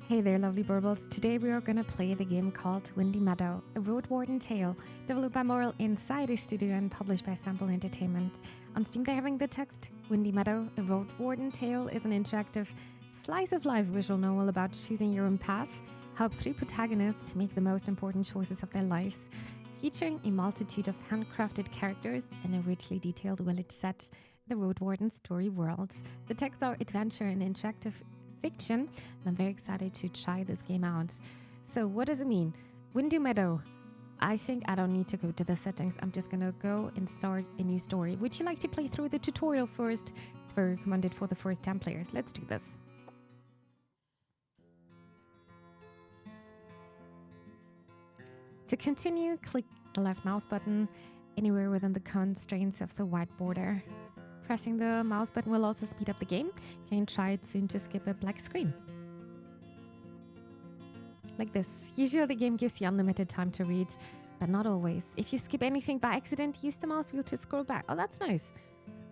Hey there, lovely burbles. Today we are going to play the game called Windy Meadow, a Roadwarden Tale, developed by Moral inside a studio and published by Sample Entertainment. On Steam, they're having the text Windy Meadow, a Roadwarden Tale is an interactive slice of life visual novel about choosing your own path, help three protagonists to make the most important choices of their lives, featuring a multitude of handcrafted characters and a richly detailed village set, the Roadwarden story world. The texts are adventure and interactive fiction, and I'm very excited to try this game out. So what does it mean? Windy Meadow. I think I don't need to go to the settings. I'm just gonna go and start a new story. Would you like to play through the tutorial first? It's very recommended for the first 10 players. Let's do this. To continue, click the left mouse button anywhere within the constraints of the white border. Pressing the mouse button will also speed up the game. You can try it soon to skip a black screen. Like this. Usually the game gives you unlimited time to read, but not always. If you skip anything by accident, use the mouse wheel to scroll back. Oh, that's nice.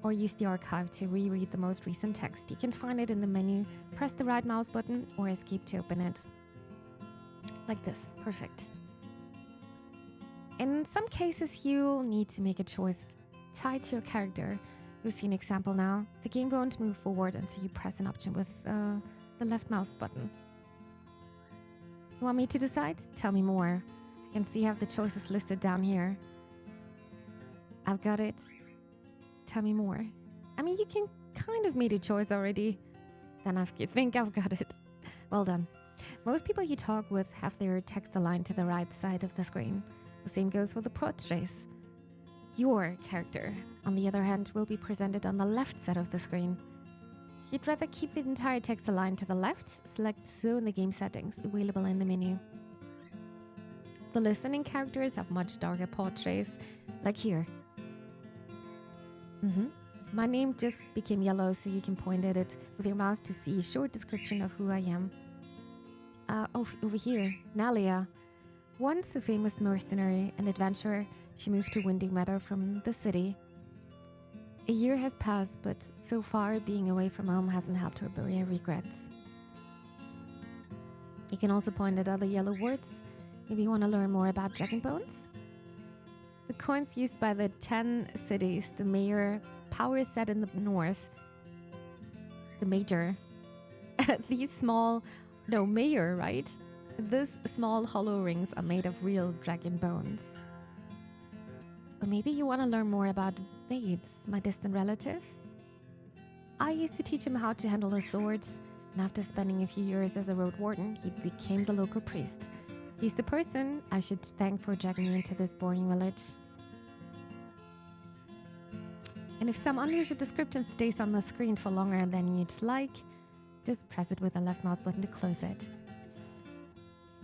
Or use the archive to reread the most recent text. You can find it in the menu. Press the right mouse button or escape to open it. Like this. Perfect. In some cases, you'll need to make a choice tied to your character. You'll see an example now. The game won't move forward until you press an option with the left mouse button. You want me to decide? Tell me more. I can see I have the choices listed down here. I've got it. Tell me more. I mean, you can kind of made a choice already. Then I think I've got it. Well done. Most people you talk with have their text aligned to the right side of the screen. The same goes for the portraits. Your character, on the other hand, will be presented on the left side of the screen. If you'd rather keep the entire text aligned to the left, select So in the game settings, available in the menu. The listening characters have much darker portraits, like here. My name just became yellow, so you can point at it with your mouse to see a short description of who I am. Over here, Nalia. Once a famous mercenary and adventurer, she moved to Windy Meadow from the city. A year has passed, but so far being away from home hasn't helped her bury her regrets. You can also point at other yellow words. Maybe you want to learn more about dragon bones? The coins used by the 10 cities, the mayor, power set in the north, the major. Mayor, right? These small hollow rings are made of real dragon bones. Or maybe you want to learn more about Vades, my distant relative. I used to teach him how to handle a sword, and after spending a few years as a road warden, he became the local priest. He's the person I should thank for dragging me into this boring village. And if some unusual description stays on the screen for longer than you'd like, just press it with the left mouse button to close it.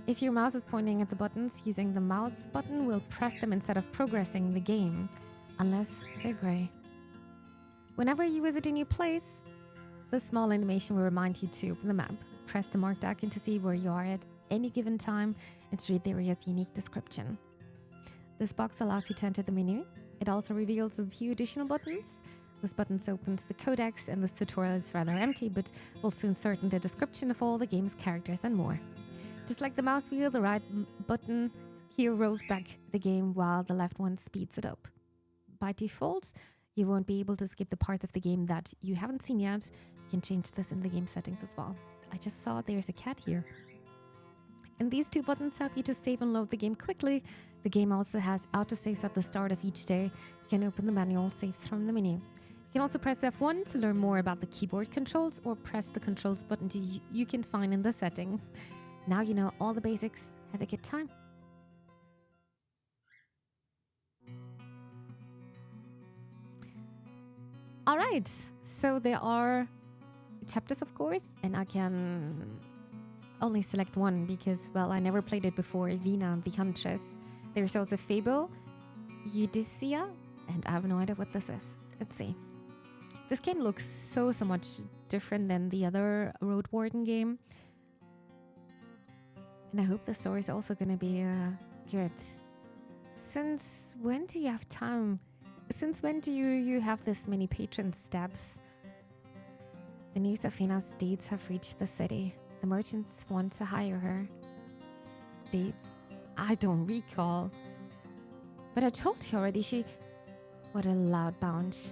If your mouse is pointing at the buttons, using the mouse button will press them instead of progressing the game, unless they're gray. Whenever you visit a new place, the small animation will remind you to open the map. Press the marked icon to see where you are at any given time and to read the area's unique description. This box allows you to enter the menu. It also reveals a few additional buttons. This button opens the codex, and this tutorial is rather empty, but will soon certain the description of all the game's characters and more. Just like the mouse wheel, the right button here rolls back the game while the left one speeds it up. By default, you won't be able to skip the parts of the game that you haven't seen yet. You can change this in the game settings as well. I just saw there's a cat here. And these two buttons help you to save and load the game quickly. The game also has autosaves at the start of each day. You can open the manual saves from the menu. You can also press F1 to learn more about the keyboard controls, or press the controls button you can find in the settings. Now you know all the basics. Have a good time. All right, so there are chapters, of course, and I can only select one because, well, I never played it before. Vina, the Huntress. There's also Fable, Eudycia, and I have no idea what this is. Let's see. This game looks so much different than the other Roadwarden game. And I hope the story is also going to be good. Since when do you have time? Since when do you have this many patron steps? The news of Fina's deeds have reached the city. The merchants want to hire her. Dates? I don't recall. But I told you already, What a loud bunch.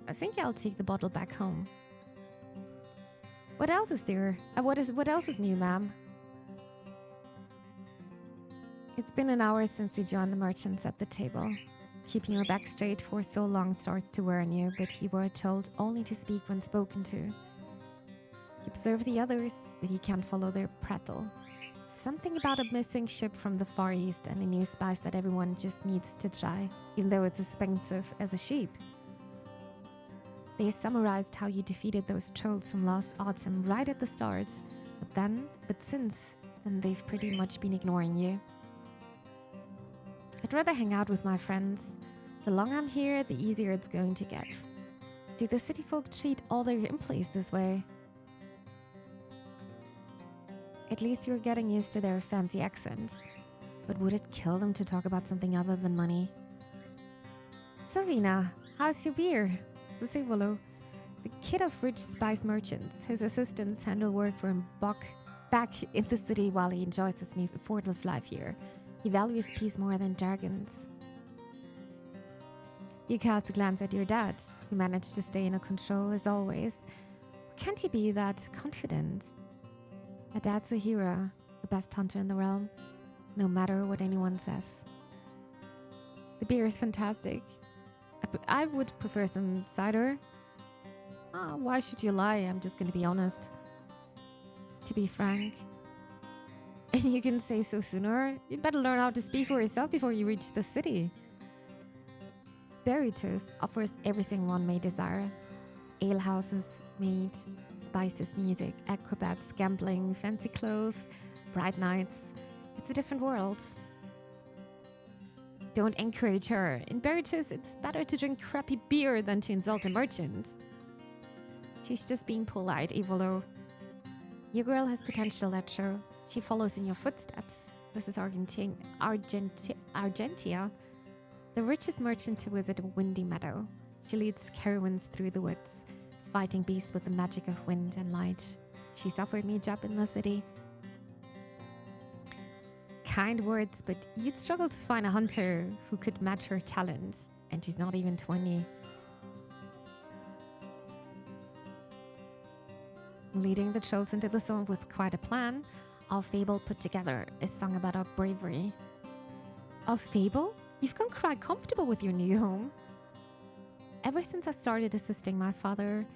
I think I'll take the bottle back home. What else is there? What else is new, ma'am? It's been an hour since you joined the merchants at the table. Keeping your back straight for so long starts to wear on you, but you were told only to speak when spoken to. You observe the others, but you can't follow their prattle. Something about a missing ship from the Far East and a new spice that everyone just needs to try, even though it's expensive as a sheep. They summarized how you defeated those trolls from last autumn right at the start, but since then they've pretty much been ignoring you. I'd rather hang out with my friends. The longer I'm here, the easier it's going to get. Do the city folk treat all their employees this way? At least you're getting used to their fancy accent. But would it kill them to talk about something other than money? Sylvina, how's your beer? Zazivolo, the kid of rich spice merchants. His assistants handle work for him back in the city while he enjoys his new effortless life here. He values peace more than dragons. You cast a glance at your dad, who managed to stay in control as always. Can't he be that confident? My dad's a hero, the best hunter in the realm, no matter what anyone says. The beer is fantastic. I would prefer some cider. Why should you lie? I'm just going to be honest. To be frank. And you can say so sooner. You'd better learn how to speak for yourself before you reach the city. Berrytoast offers everything one may desire. Alehouses, meat, spices, music, acrobats, gambling, fancy clothes, bright nights. It's a different world. Don't encourage her. In Berrytoast, it's better to drink crappy beer than to insult a merchant. She's just being polite, Evolo. Your girl has potential, that's sure. She follows in your footsteps. This is Argentia, the richest merchant to visit Windy Meadow. She leads caravans through the woods, fighting beasts with the magic of wind and light. She's offered me a job in the city. Kind words, but you'd struggle to find a hunter who could match her talent, and she's not even 20. Leading the trolls into the zone was quite a plan. Our fable put together a song about our bravery. Our fable? You've gone quite comfortable with your new home. Ever since I started assisting my father,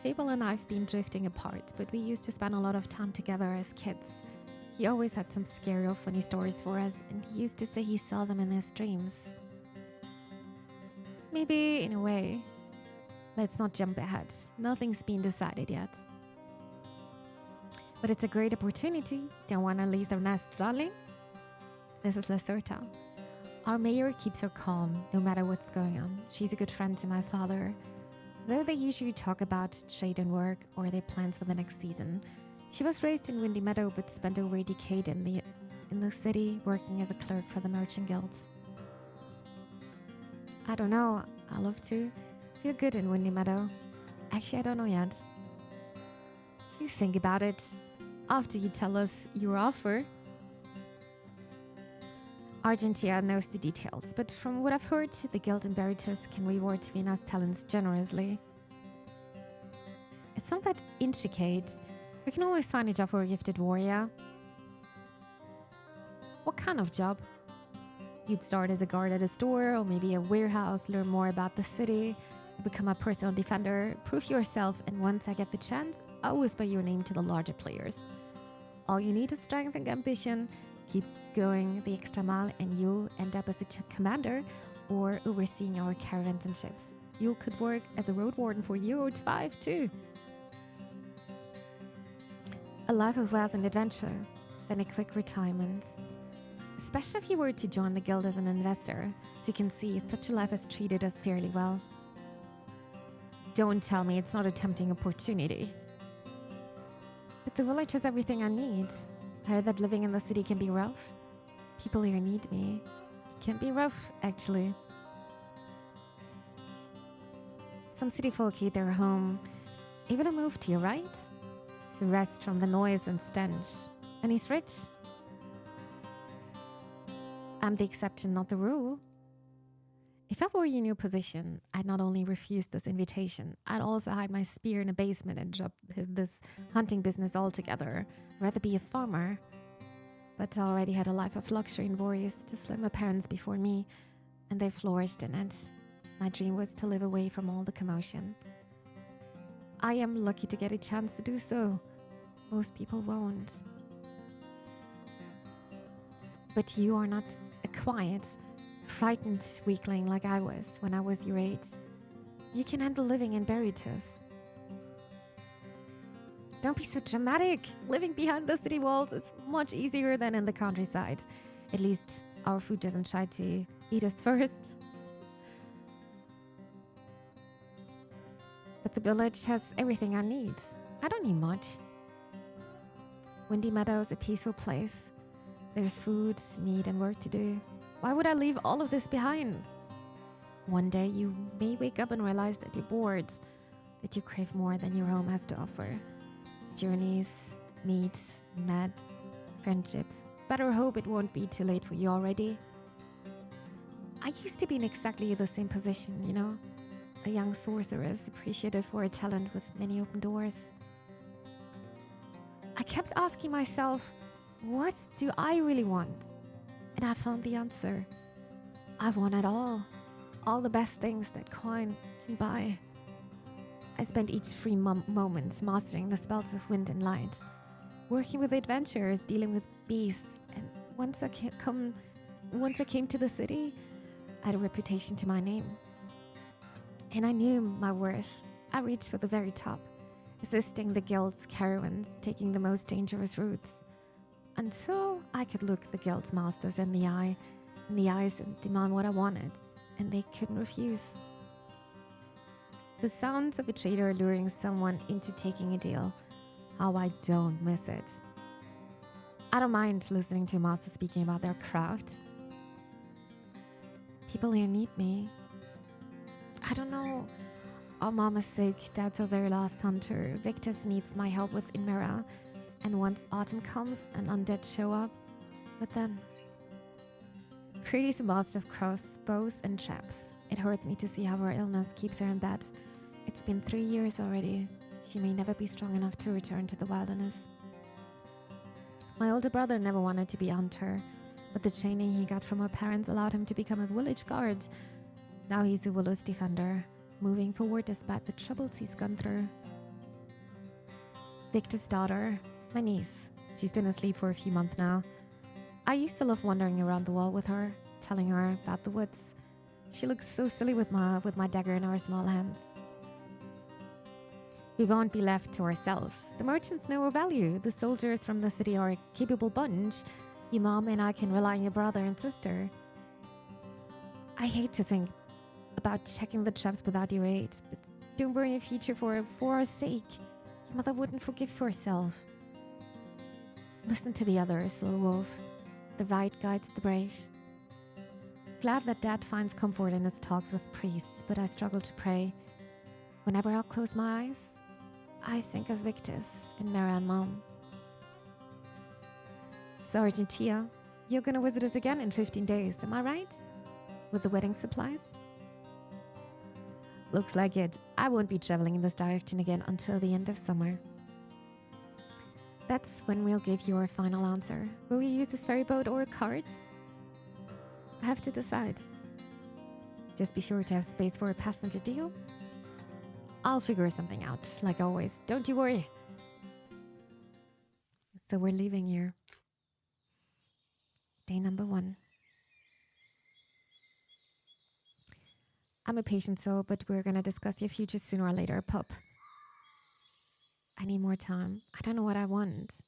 Fable and I have been drifting apart, but we used to spend a lot of time together as kids. He always had some scary or funny stories for us, and he used to say he saw them in his dreams. Maybe, in a way. Let's not jump ahead. Nothing's been decided yet. But it's a great opportunity. Don't want to leave the nest, darling? This is Lacerta. Our mayor keeps her calm, no matter what's going on. She's a good friend to my father. Though they usually talk about trade and work or their plans for the next season. She was raised in Windy Meadow, but spent over a decade in the city working as a clerk for the Merchant Guild. I don't know. I love to feel good in Windy Meadow. Actually, I don't know yet. You think about it after you tell us your offer. Argentia knows the details, but from what I've heard, the Guild and Berrytoast can reward Vena's talents generously. It's not that intricate. We can always find a job for a gifted warrior. What kind of job? You'd start as a guard at a store or maybe a warehouse, learn more about the city, become a personal defender, prove yourself, and once I get the chance, I'll whisper your name to the larger players. All you need is strength and ambition. Keep going the extra mile and you'll end up as a commander or overseeing our caravans and ships. You could work as a road warden for a year or 5 too. A life of wealth and adventure, then a quick retirement. Especially if you were to join the guild as an investor. As you can see, such a life has treated us fairly well. Don't tell me it's not a tempting opportunity. But the village has everything I need. I heard that living in the city can be rough. People here need me. It can be rough, actually. Some city folk hate their home. Even a move to your right? to rest from the noise and stench. And he's rich. I'm the exception, not the rule. If I were in your position, I'd not only refuse this invitation, I'd also hide my spear in a basement and drop this hunting business altogether. I'd rather be a farmer. But I already had a life of luxury in Vorys, just like my parents before me, and they flourished in it. My dream was to live away from all the commotion. I am lucky to get a chance to do so. Most people won't. But you are not a quiet, frightened weakling like I was when I was your age. You can handle living in Beritus. Don't be so dramatic. Living behind the city walls is much easier than in the countryside. At least our food doesn't try to eat us first. But the village has everything I need. I don't need much. Windy Meadow is a peaceful place. There's food, meat, and work to do. Why would I leave all of this behind? One day you may wake up and realize that you're bored, that you crave more than your home has to offer. Journeys, meat, met, friendships. Better hope it won't be too late for you already. I used to be in exactly the same position, you know? A young sorceress, appreciative for a talent with many open doors. I kept asking myself, what do I really want? And I found the answer. I want it all the best things that coin can buy. I spent each free moment mastering the spells of wind and light, working with adventurers, dealing with beasts, and once I came to the city, I had a reputation to my name. And I knew my worth. I reached for the very top, assisting the guild's caravans, taking the most dangerous routes, until I could look the guild's masters in the eyes and demand what I wanted, and they couldn't refuse. The sounds of a trader luring someone into taking a deal. How I don't miss it. I don't mind listening to a master speaking about their craft. People here need me. I don't know. Our mom is sick, dad's our very last hunter. Victus needs my help with Inmera. And once autumn comes, an undead show up. But then... Pretty's a master of crows, bows, and traps. It hurts me to see how her illness keeps her in bed. It's been 3 years already. She may never be strong enough to return to the wilderness. My older brother never wanted to be a hunter, but the training he got from her parents allowed him to become a village guard. Now he's a Willow's defender, moving forward despite the troubles he's gone through. Victor's daughter, my niece. She's been asleep for a few months now. I used to love wandering around the wall with her, telling her about the woods. She looks so silly with my dagger in her small hands. We won't be left to ourselves. The merchants know our value. The soldiers from the city are a capable bunch. Your mom and I can rely on your brother and sister. I hate to think about checking the traps without your aid, but don't worry your future for our sake. Your mother wouldn't forgive herself. Listen to the others, little wolf. The right guides the brave. Glad that Dad finds comfort in his talks with priests, but I struggle to pray. Whenever I close my eyes, I think of Victus and Mara and Mom. Sergeant Tia, you're gonna visit us again in 15 days, am I right? With the wedding supplies? Looks like it. I won't be traveling in this direction again until the end of summer. That's when we'll give you our final answer. Will you use a ferry boat or a cart? I have to decide. Just be sure to have space for a passenger deal. I'll figure something out, like always. Don't you worry. So we're leaving here. Day number 1. I'm a patient soul, but we're gonna discuss your future sooner or later, pup. I need more time. I don't know what I want.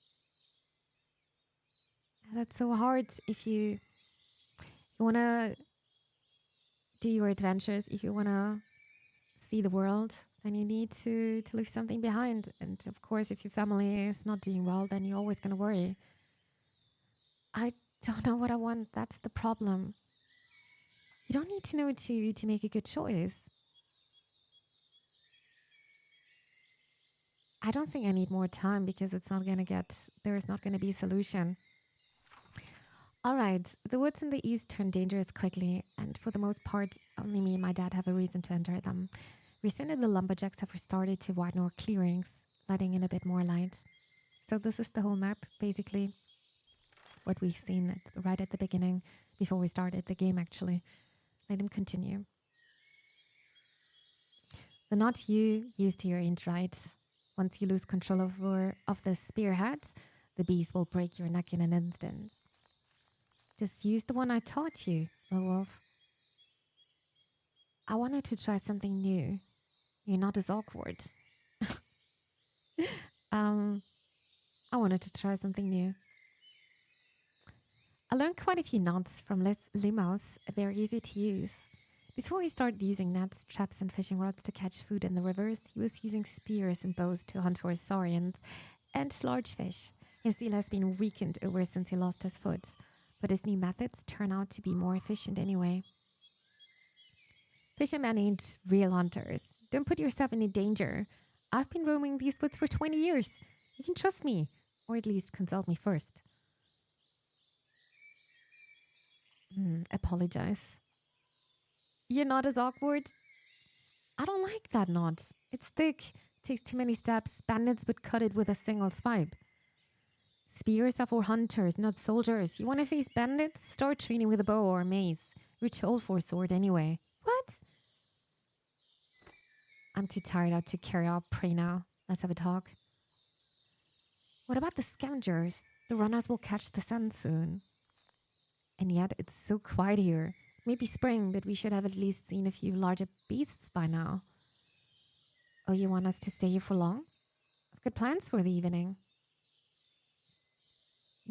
That's so hard if you wanna do your adventures, if you wanna see the world, then you need to leave something behind. And of course, if your family is not doing well, then you're always gonna worry. I don't know what I want. That's the problem. You don't need to know to make a good choice. I don't think I need more time because there is not going to be a solution. All right, the woods in the east turn dangerous quickly, and for the most part, only me and my dad have a reason to enter them. Recently, the lumberjacks have restarted to widen our clearings, letting in a bit more light. So this is the whole map, basically, what we've seen right at the beginning, before we started the game, actually. Let him continue. The knot you used here ain't right. Once you lose control of the spearhead, the beast will break your neck in an instant. Just use the one I taught you, little wolf. I wanted to try something new. You're not as awkward. I wanted to try something new. I learned quite a few knots from Limos. They're easy to use. Before he started using nets, traps, and fishing rods to catch food in the rivers, he was using spears and bows to hunt for saurians and large fish. His seal has been weakened over since he lost his foot, but his new methods turn out to be more efficient anyway. Fishermen ain't real hunters. Don't put yourself in danger. I've been roaming these woods for 20 years. You can trust me, or at least consult me first. Apologize. You're not as awkward? I don't like that knot. It's thick, takes too many steps. Bandits would cut it with a single swipe. Spears are for hunters, not soldiers. You want to face bandits? Start training with a bow or a mace. You're too old for a sword anyway. What? I'm too tired out to carry out prey now. Let's have a talk. What about the scavengers? The runners will catch the sun soon. And yet it's so quiet here. Maybe spring, but we should have at least seen a few larger beasts by now. Oh, you want us to stay here for long? I've got plans for the evening.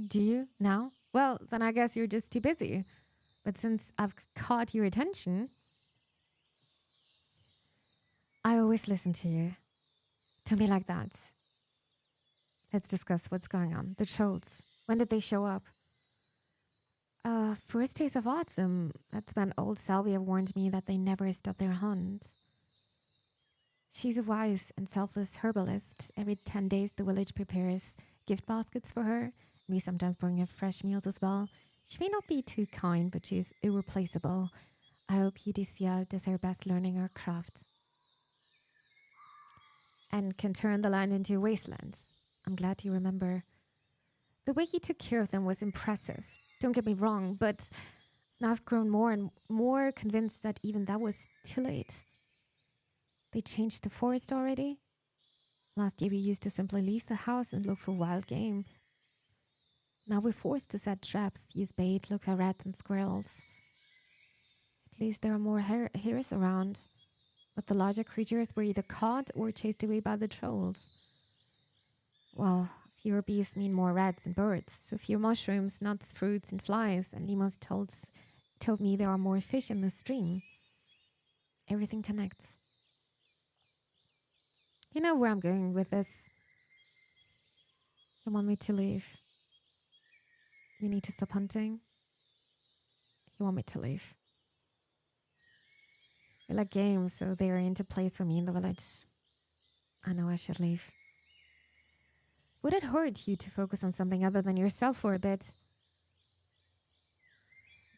Do you now? Well, then I guess you're just too busy. But since I've caught your attention, I always listen to you. Don't be like that. Let's discuss what's going on. The trolls. When did they show up? First days of autumn. That's when old Salvia warned me that they never stop their hunt. She's a wise and selfless herbalist. Every 10 days the village prepares gift baskets for her. We sometimes bring her fresh meals as well. She may not be too kind, but she's irreplaceable. I hope Eudicia does her best learning her craft. And can turn the land into a wasteland. I'm glad you remember. The way he took care of them was impressive. Don't get me wrong, but now I've grown more and more convinced that even that was too late. They changed the forest already? Last year we used to simply leave the house and look for wild game. Now we're forced to set traps, use bait, look for rats and squirrels. At least there are more hares around. But the larger creatures were either caught or chased away by the trolls. Well, fewer bees mean more rats and birds, so fewer mushrooms, nuts, fruits, and flies, and Limos told me there are more fish in the stream. Everything connects. You know where I'm going with this. You want me to leave? We need to stop hunting? You want me to leave? I like games, so they are into place for me in the village. I know I should leave. Would it hurt you to focus on something other than yourself for a bit?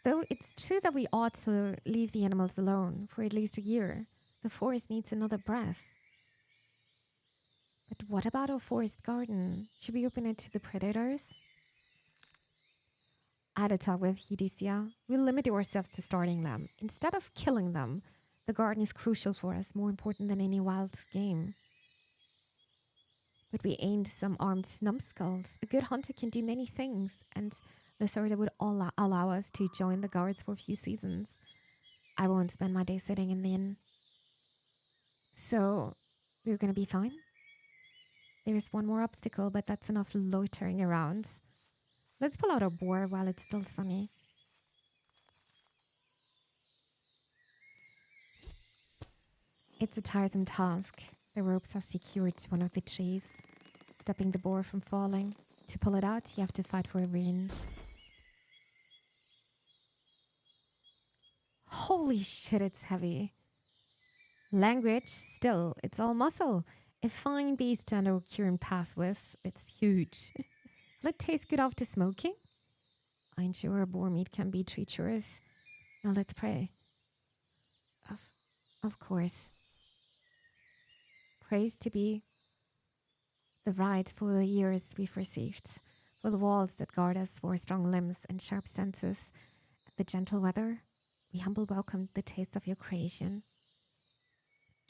Though it's true that we ought to leave the animals alone for at least a year. The forest needs another breath. But what about our forest garden? Should we open it to the predators? I had a talk with Eudicia. We'll limit ourselves to starting them. Instead of killing them, the garden is crucial for us, more important than any wild game. But we ain't some armed numbskulls. A good hunter can do many things, and the Sorda would allow us to join the guards for a few seasons. I won't spend my day sitting in the inn. So, we're gonna be fine? There's one more obstacle, but that's enough loitering around. Let's pull out our boar while it's still sunny. It's a tiresome task. The ropes are secured to one of the trees, stopping the boar from falling. To pull it out, you have to fight for every inch. Holy shit, it's heavy. Language, still, it's all muscle. A fine beast to enter a curing path with. It's huge. Will it taste good after smoking? I'm sure boar meat can be treacherous. Now let's pray. Of course. Praise to be the right for the years we've received, for the walls that guard us, for strong limbs and sharp senses, the gentle weather. We humble welcome the taste of your creation.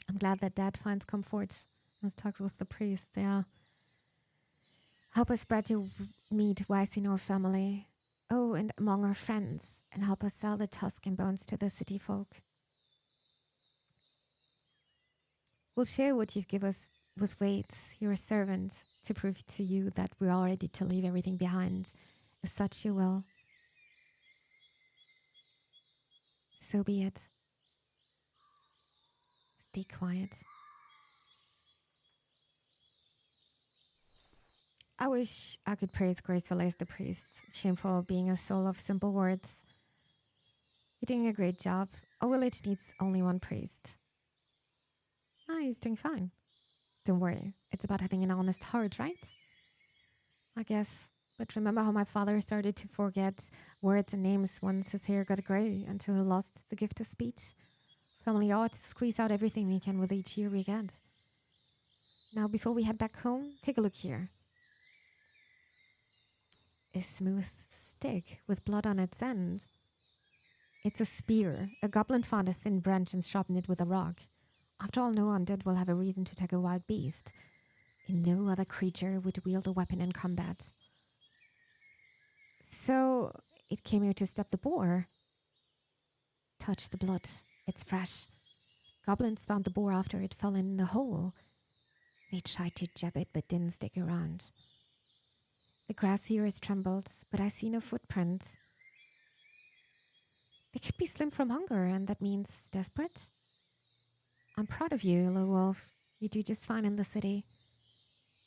I'm glad that Dad finds comfort and talks with the priest. Yeah. Help us spread your meat wise in our family. Oh, and among our friends, and help us sell the tusk and bones to the city folk. We'll share what you give us with Waits, your servant, to prove to you that we are ready to leave everything behind. If such you will. So be it. Stay quiet. I wish I could praise gracefully as the priest, shameful of being a soul of simple words. You're doing a great job. Our village needs only one priest. He's doing fine. Don't worry, it's about having an honest heart, right? I guess. But remember how my father started to forget words and names once his hair got grey until he lost the gift of speech? Family ought to squeeze out everything we can with each year we get. Now, before we head back home, take a look here. A smooth stick with blood on its end. It's a spear. A goblin found a thin branch and sharpened it with a rock. After all, no undead will have a reason to attack a wild beast. And no other creature would wield a weapon in combat. So, it came here to stop the boar. Touch the blood. It's fresh. Goblins found the boar after it fell in the hole. They tried to jab it, but didn't stick around. The grass here has trembled, but I see no footprints. They could be slim from hunger, and that means desperate. I'm proud of you, Low Wolf. You do just fine in the city.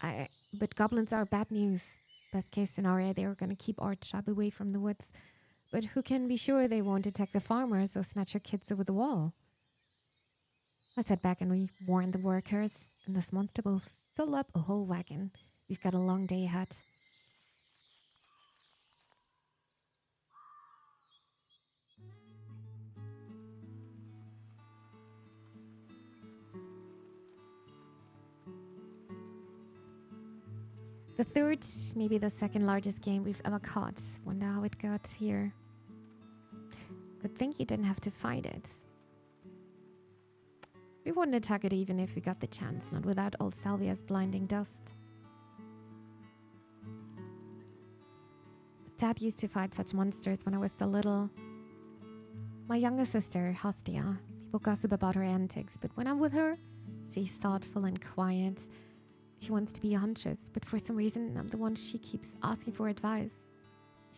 But goblins are bad news. Best case scenario, they are going to keep our tribe away from the woods. But who can be sure they won't attack the farmers or snatch our kids over the wall? Let's head back and we warn the workers, and this monster will fill up a whole wagon. We've got a long day ahead. The third, maybe the second largest game we've ever caught. Wonder how it got here. Good thing you didn't have to fight it. We wouldn't attack it even if we got the chance, not without old Salvia's blinding dust. Dad used to fight such monsters when I was still little. My younger sister, Hostia, people gossip about her antics, but when I'm with her, she's thoughtful and quiet. She wants to be a huntress, but for some reason, I'm the one she keeps asking for advice.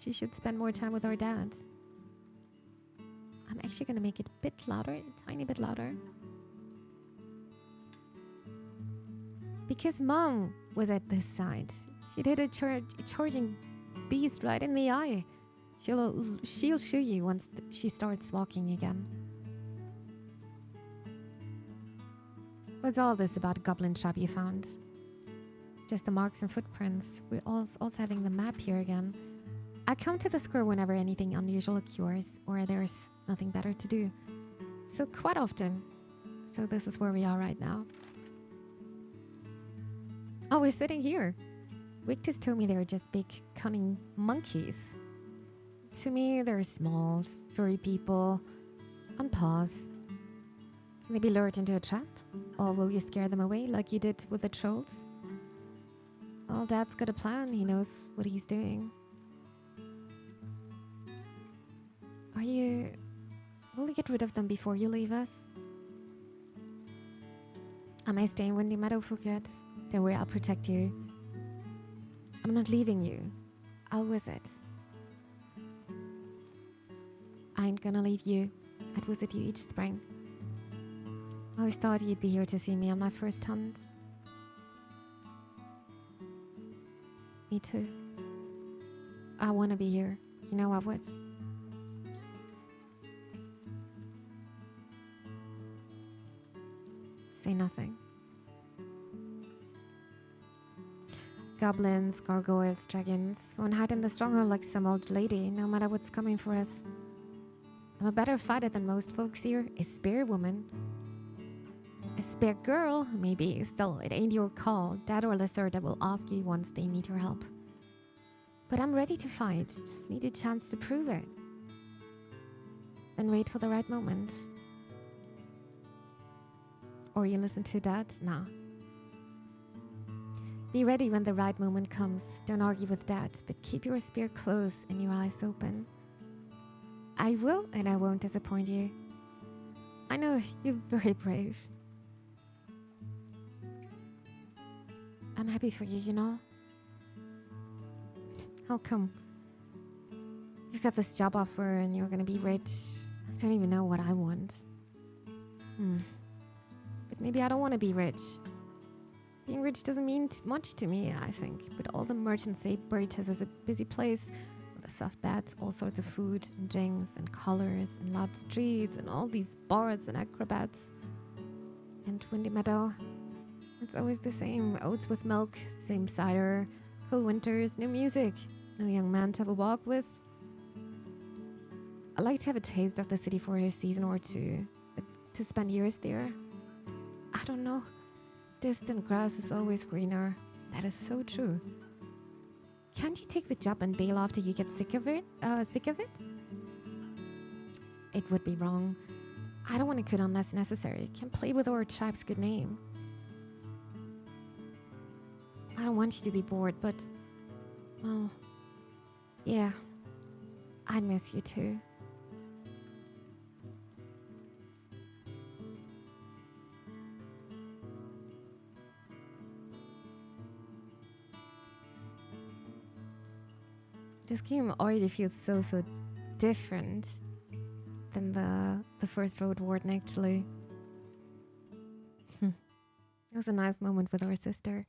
She should spend more time with our dad. I'm actually going to make it a bit louder, a tiny bit louder. Because Mom was at this side. She'd hit a charging beast right in the eye. She'll show you once she starts walking again. What's all this about a goblin trap you found? Just the marks and footprints. We're also having the map here again. I come to the square whenever anything unusual occurs or there's nothing better to do. So quite often. So this is where we are right now. Oh, we're sitting here. Victus told me they're just big, cunning monkeys. To me, they're small, furry people on paws. Can they be lured into a trap? Or will you scare them away like you did with the trolls? Well, Dad's got a plan. He knows what he's doing. Will you get rid of them before you leave us? I may stay in Windy Meadow for good. Don't worry, I'll protect you. I'm not leaving you. I'll visit. I ain't gonna leave you. I'd visit you each spring. I always thought you'd be here to see me on my first hunt. Me too. I want to be here. You know I would. Say nothing. Goblins, gargoyles, dragons won't hide in the stronghold like some old lady, no matter what's coming for us. I'm a better fighter than most folks here. A spear woman. A spear girl, maybe. Still, it ain't your call. Dad or Lacerda will ask you once they need your help. But I'm ready to fight. Just need a chance to prove it. Then wait for the right moment. Or you listen to Dad? Nah. Be ready when the right moment comes. Don't argue with Dad, but keep your spear close and your eyes open. I will, and I won't disappoint you. I know you're very brave. I'm happy for you, you know? How come? You've got this job offer and you're gonna be rich. I don't even know what I want. But maybe I don't want to be rich. Being rich doesn't mean much to me, I think. But all the merchants say Burritos is a busy place with the soft beds, all sorts of food and drinks and colors and loud streets and all these bards and acrobats. And Windy Meadow, it's always the same. Oats with milk, same cider, cool winters, no music, no young man to have a walk with. I like to have a taste of the city for a season or two, but to spend years there, I don't know. Distant grass is always greener. That is so true. Can't you take the job and bail after you get sick of it? It would be wrong. I don't want to quit unless necessary. Can't play with our tribe's good name. I don't want you to be bored, but, well, yeah, I'd miss you too. This game already feels so different than the first Roadwarden, actually. It was a nice moment with our sister.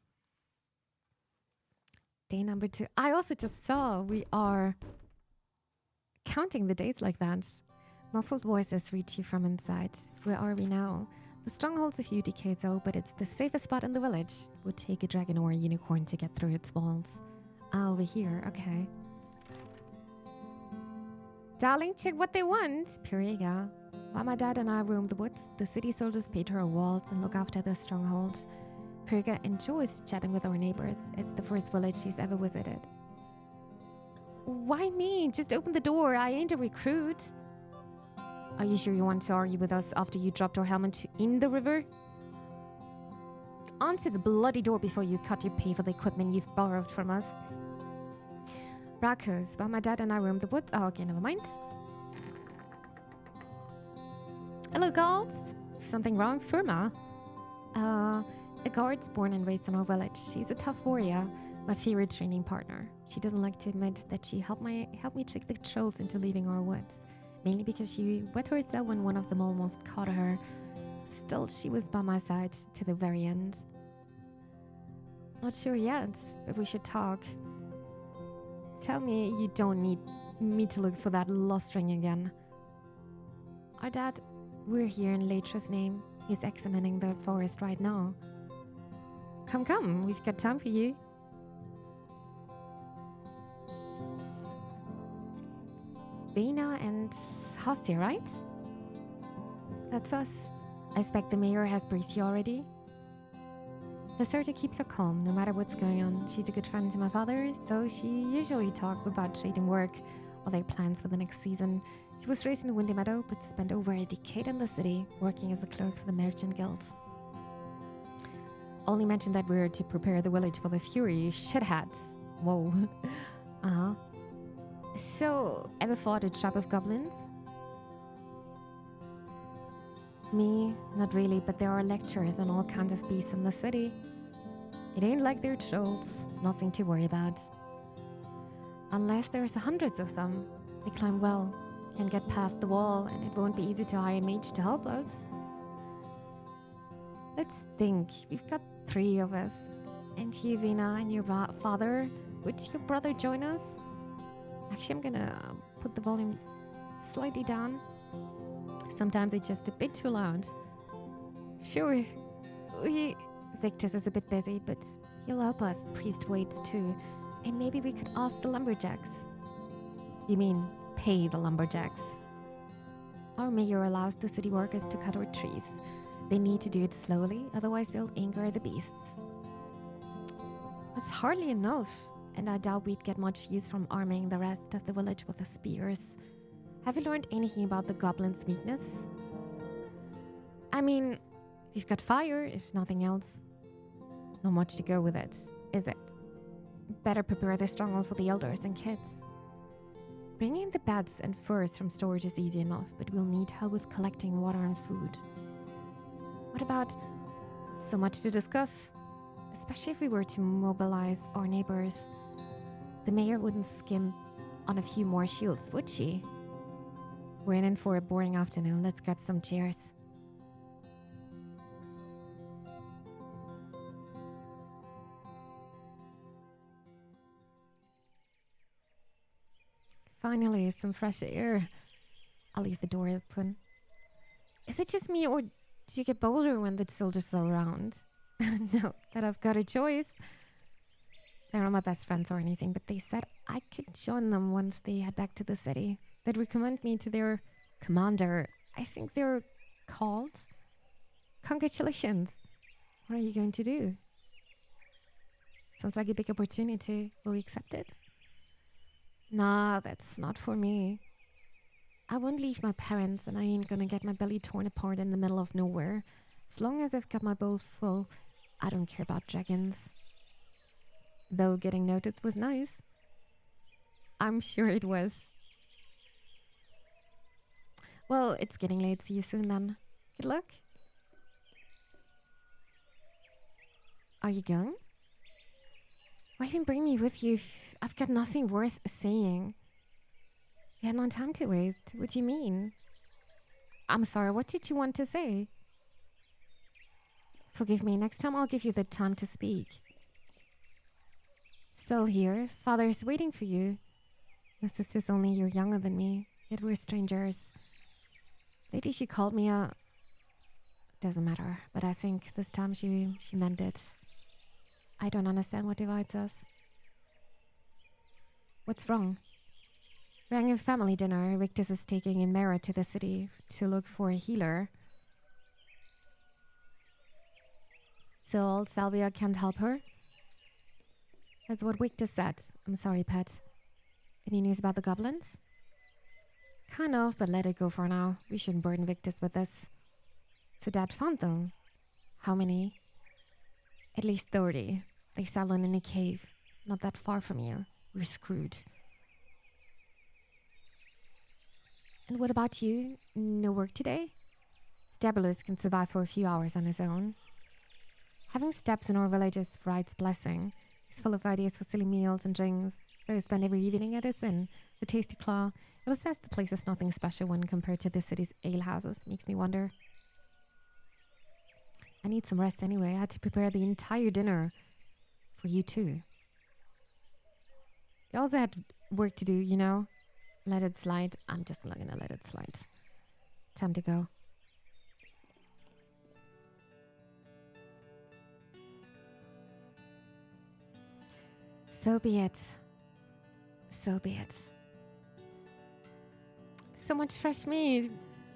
Day number 2. I also just saw we are counting the days like that. Muffled voices reach you from inside. Where are we now? The stronghold's a few decades old, but it's the safest spot in the village. Would take a dragon or a unicorn to get through its walls. Ah, over here, okay. Darling, check what they want. Pyrrhiga. While my dad and I roam the woods, the city soldiers patrol our walls and look after the stronghold. Pyrrhiga enjoys chatting with our neighbors. It's the first village she's ever visited. Why me? Just open the door. I ain't a recruit. Are you sure you want to argue with us after you dropped our helmet in the river? Answer the bloody door before you cut your pay for the equipment you've borrowed from us. Rakos, while my dad and I roam the woods. Oh, okay, never mind. Hello, guards. Something wrong, Firma? A guard born and raised in our village. She's a tough warrior, my favorite training partner. She doesn't like to admit that she helped me trick the trolls into leaving our woods, mainly because she wet herself when one of them almost caught her. Still, she was by my side to the very end. Not sure yet, but we should talk. Tell me you don't need me to look for that lost ring again. Our dad, we're here in Latra's name. He's examining the forest right now. Come, we've got time for you. Vena and Hostia, right? That's us. I expect the mayor has briefed you already. Lacerda keeps her calm no matter what's going on. She's a good friend to my father, though she usually talks about trade and work or their plans for the next season. She was raised in Windy Meadow, but spent over a decade in the city, working as a clerk for the Merchant Guild. Only mentioned that we're to prepare the village for the Fury shitheads. Whoa. Uh-huh. So, ever fought a tribe of goblins? Me? Not really, but there are lecturers and all kinds of beasts in the city. It ain't like they're trolls. Nothing to worry about. Unless there's hundreds of them. They climb well, can get past the wall, and it won't be easy to hire a mage to help us. Let's think. We've got 3 of us. And you, Vena, and your father. Would your brother join us? Actually, I'm gonna put the volume slightly down. Sometimes it's just a bit too loud. Sure, Victus is a bit busy, but He'll help us, priest waits too. And maybe we could ask the lumberjacks. You mean pay the lumberjacks? Our mayor allows the city workers to cut our trees. They need to do it slowly, otherwise they'll anger the beasts. That's hardly enough, and I doubt we'd get much use from arming the rest of the village with the spears. Have you learned anything about the goblins' weakness? I mean, we've got fire, if nothing else. Not much to go with it, is it? Better prepare the stronghold for the elders and kids. Bringing the beds and furs from storage is easy enough, but we'll need help with collecting water and food. What about so much to discuss? Especially if we were to mobilize our neighbors. The mayor wouldn't skim on a few more shields, would she? We're in for a boring afternoon. Let's grab some chairs. Finally, some fresh air. I'll leave the door open. Is it just me, or do you get bolder when the soldiers are around? No, that I've got a choice. They're not my best friends or anything, but they said I could join them once they head back to the city. They'd recommend me to their commander. I think they're called. Congratulations. What are you going to do? Sounds like a big opportunity. Will you accept it? Nah, that's not for me. I won't leave my parents, and I ain't gonna get my belly torn apart in the middle of nowhere. As long as I've got my bowl full, I don't care about dragons. Though getting noticed was nice. I'm sure it was. Well, it's getting late. See you soon then. Good luck. Are you going? Why even bring me with you if I've got nothing worth saying? We had no time to waste. What do you mean? I'm sorry, what did you want to say? Forgive me, next time I'll give you the time to speak. Still here, father is waiting for you. My sister's only a year younger than me, yet we're strangers. Lately she called me a... Doesn't matter, but I think this time she meant it. I don't understand what divides us. What's wrong? We're having a family dinner. Victus is taking in Mara to the city to look for a healer. So old Salvia can't help her? That's what Victus said. I'm sorry, pet. Any news about the goblins? Kind of, but let it go for now. We shouldn't burden Victus with this. So Dad found them. How many? At least 30. They settled in a cave, not that far from here. We're screwed. And what about you? No work today? Stabulus can survive for a few hours on his own. Having steps in our village is Wright's blessing. He's full of ideas for silly meals and drinks, so I spend every evening at his inn, the Tasty Claw. It says the place is nothing special when compared to the city's alehouses. Makes me wonder. I need some rest anyway. I had to prepare the entire dinner for you too. You also had work to do, you know? Let it slide. I'm just not gonna let it slide. Time to go. So be it. So be it. So much fresh meat.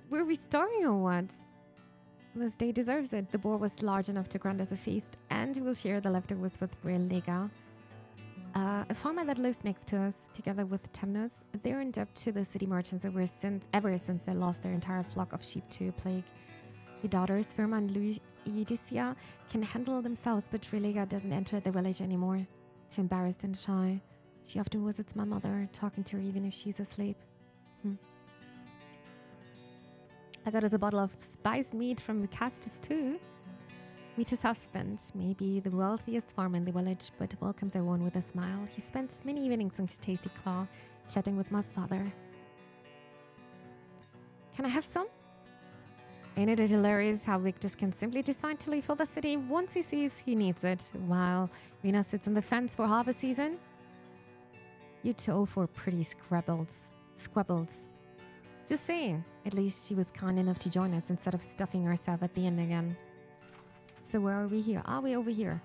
Were we starving or what? This day deserves it. The boar was large enough to grant us a feast, and we'll share the leftovers with Relega, a farmer that lives next to us, together with Temnos. They're in debt to the city merchants ever since they lost their entire flock of sheep to a plague. The daughters, Firma and Eudicia, can handle themselves, but Relega doesn't enter the village anymore. She's embarrassed and shy. She often visits my mother, talking to her even if she's asleep. I got us a bottle of spiced meat from the Castus too. Meet his husband, maybe the wealthiest farmer in the village, but welcomes everyone with a smile. He spends many evenings on his Tasty Claw, chatting with my father. Can I have some? Ain't it hilarious how Victus can simply decide to leave for the city once he sees he needs it, while Rena sits on the fence for half a season? You're too old for pretty squabbles. Just saying, at least she was kind enough to join us instead of stuffing herself at the end again. So where are we here? Are we over here?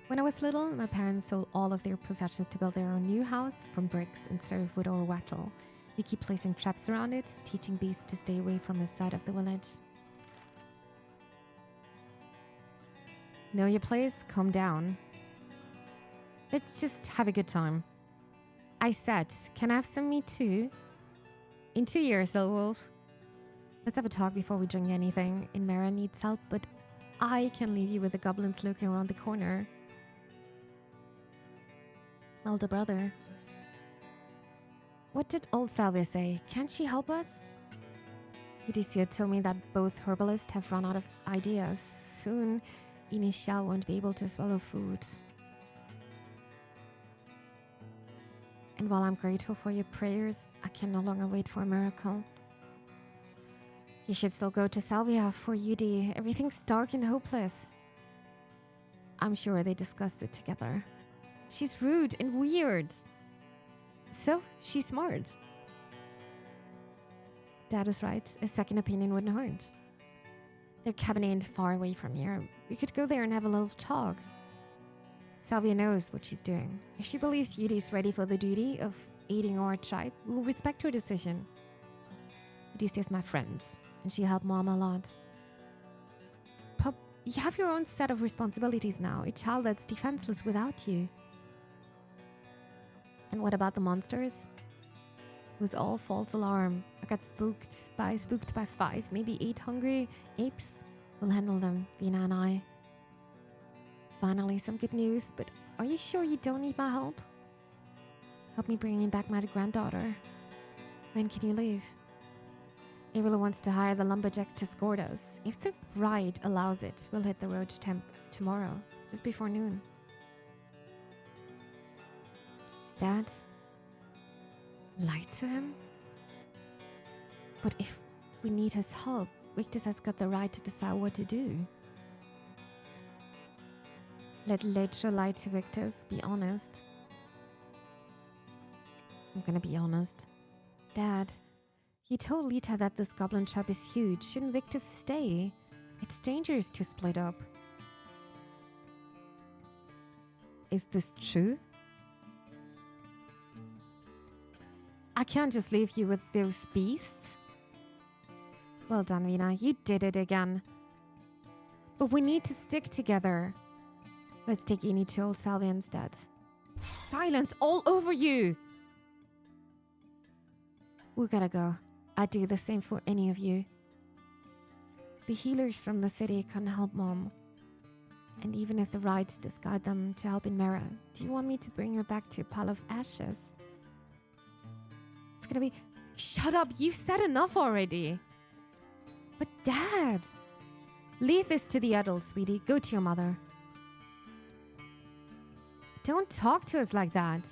When I was little, my parents sold all of their possessions to build their own new house from bricks instead of wood or wattle. We keep placing traps around it, teaching beasts to stay away from this side of the village. Know your place? Calm down. Let's just have a good time. I said, can I have some meat too? In 2 years, little wolf. Let's have a talk before we drink anything. Inmera needs help, but I can leave you with the goblins lurking around the corner. Elder brother. What did old Salvia say? Can't she help us? Odysseus told me that both herbalists have run out of ideas. Soon, Inishal won't be able to swallow food. And while I'm grateful for your prayers, I can no longer wait for a miracle. You should still go to Salvia for Udi. Everything's dark and hopeless. I'm sure they discussed it together. She's rude and weird. So, she's smart. Dad is right. A second opinion wouldn't hurt. Their cabin ain't far away from here. We could go there and have a little talk. Salvia knows what she's doing. If she believes Yudi's ready for the duty of aiding our tribe, we'll respect her decision. Odysseus my friend, and she helped Mom a lot. Pup, you have your own set of responsibilities now, a child that's defenseless without you. And what about the monsters? It was all false alarm. I got spooked by 5, maybe 8 hungry apes. We'll handle them, Vina and I. Finally, some good news, but are you sure you don't need my help? Help me bringing back my granddaughter. When can you leave? Avila wants to hire the lumberjacks to escort us. If the ride allows it, we'll hit the road tomorrow, just before noon. Dad lied to him? But if we need his help, Victus has got the right to decide what to do. Let Letra lie to Victus, be honest. I'm gonna be honest. Dad, you told Lita that this goblin trap is huge. Shouldn't Victus stay? It's dangerous to split up. Is this true? I can't just leave you with those beasts. Well done, Vina. You did it again. But we need to stick together. Let's take Ini to old Salvia instead. Silence all over you! We gotta go. I'd do the same for any of you. The healers from the city can help Mom. And even if the ride does guide them to help Inmera, do you want me to bring her back to a pile of ashes? It's gonna be... Shut up! You've said enough already! But Dad! Leave this to the adults, sweetie. Go to your mother. Don't talk to us like that.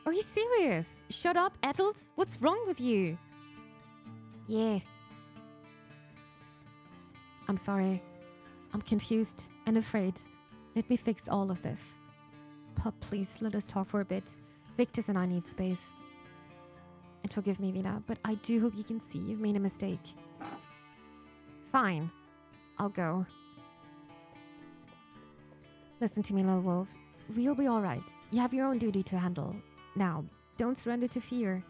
Are you serious? Shut up, adults. What's wrong with you? Yeah. I'm sorry. I'm confused and afraid. Let me fix all of this. Pup, please, let us talk for a bit. Victus and I need space. And forgive me, Vina, but I do hope you can see you've made a mistake. Fine. I'll go. Listen to me, little wolf. We'll be all right. You have your own duty to handle. Now, don't surrender to fear.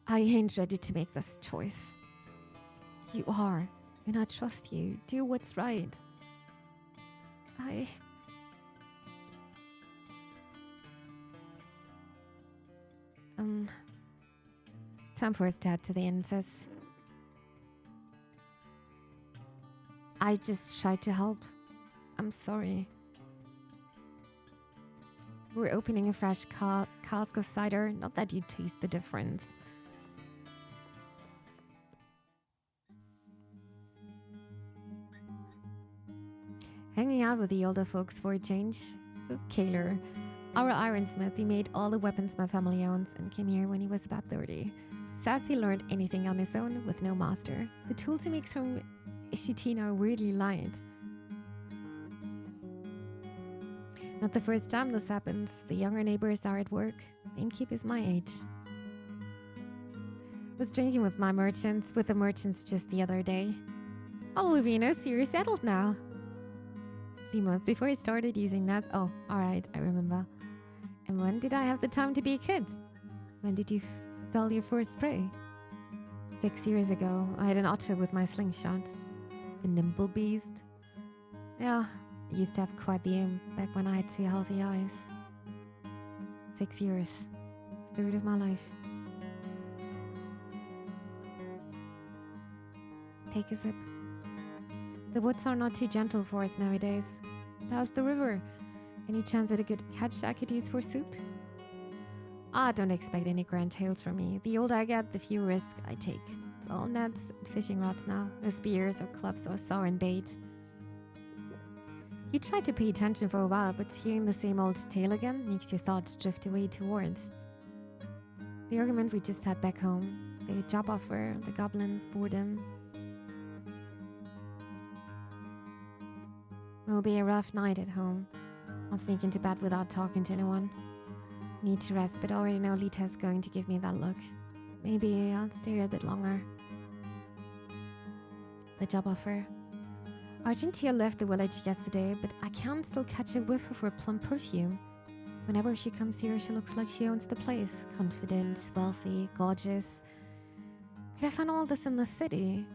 I ain't ready to make this choice. You are, and I trust you. Do what's right. Time for his dad to the inn, says. I just tried to help. I'm sorry. We're opening a fresh cask of cider. Not that you taste the difference. Hanging out with the older folks for a change. This is Kaler, our ironsmith. He made all the weapons my family owns and came here when he was about 30. Says he learned anything on his own with no master. The tools he makes from Ishitina are weirdly light. Not the first time this happens. The younger neighbors are at work. The innkeeper is my age. Was drinking with the merchants just the other day. Oh, Luvina, so you're settled now. Limos, before I started using nets. Oh, alright, I remember. And when did I have the time to be a kid? When did you fell your first prey? 6 years ago, I had an otter with my slingshot. A nimble beast. Yeah, I used to have quite the aim back when I had 2 healthy eyes. 6 years. A third of my life. Take a sip. The woods are not too gentle for us nowadays. How's the river? Any chance at a good catch I could use for soup? Don't expect any grand tales from me. The older I get, the fewer risks I take. It's all nets and fishing rods now. No spears or clubs or soaring bait. You try to pay attention for a while, but hearing the same old tale again makes your thoughts drift away towards the argument we just had back home. The job offer, the goblins, boredom. It'll be a rough night at home. I'll sneak into bed without talking to anyone. Need to rest, but already know Lita's going to give me that look. Maybe I'll stay a bit longer. The job offer. Argentia left the village yesterday, but I can still catch a whiff of her plum perfume. Whenever she comes here, she looks like she owns the place. Confident, wealthy, gorgeous. Could I find all this in the city?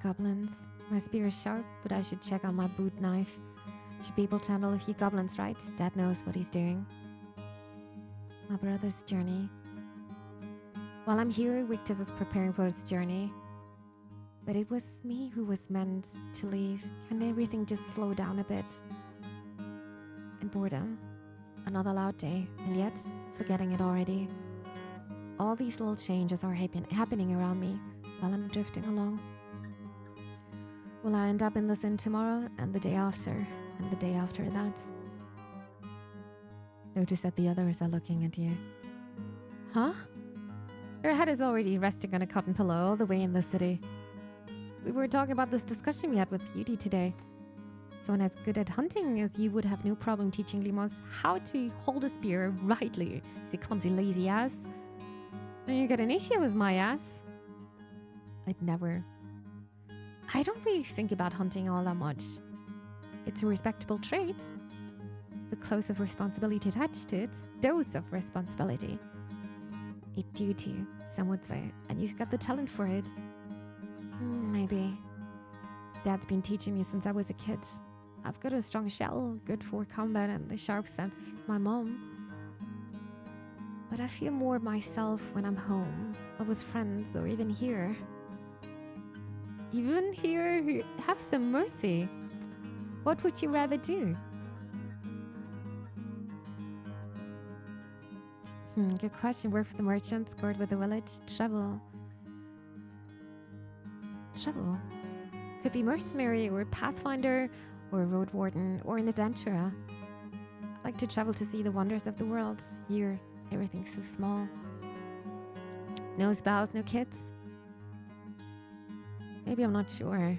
Goblins. My spear is sharp, but I should check on my boot knife. Should be able to handle a few goblins, right? Dad knows what he's doing. My brother's journey. While I'm here, Victus is preparing for his journey. But it was me who was meant to leave. Can everything just slow down a bit? And boredom. Another loud day, and yet forgetting it already. All these little changes are happening around me while I'm drifting along. Will I end up in this inn tomorrow, and the day after, and the day after that? Notice that the others are looking at you. Huh? Your head is already resting on a cotton pillow all the way in the city. We were talking about this discussion we had with Yudi today. Someone as good at hunting as you would have no problem teaching Limos how to hold a spear rightly. He's a clumsy, lazy ass. And you got an issue with my ass? I'd never. I don't really think about hunting all that much. It's a respectable trait. The close of responsibility attached to it. Dose of responsibility. A duty, some would say. And you've got the talent for it. Maybe. Dad's been teaching me since I was a kid. I've got a strong shell, good for combat, and the sharp sense of my mom. But I feel more myself when I'm home, or with friends, or even here. Even here? Have some mercy. What would you rather do? Good question. Work for the merchants, guard with the village, travel. Travel. Could be mercenary, or pathfinder, or roadwarden, or an adventurer. I like to travel to see the wonders of the world. Here, everything's so small. No spouse, no kids. Maybe I'm not sure.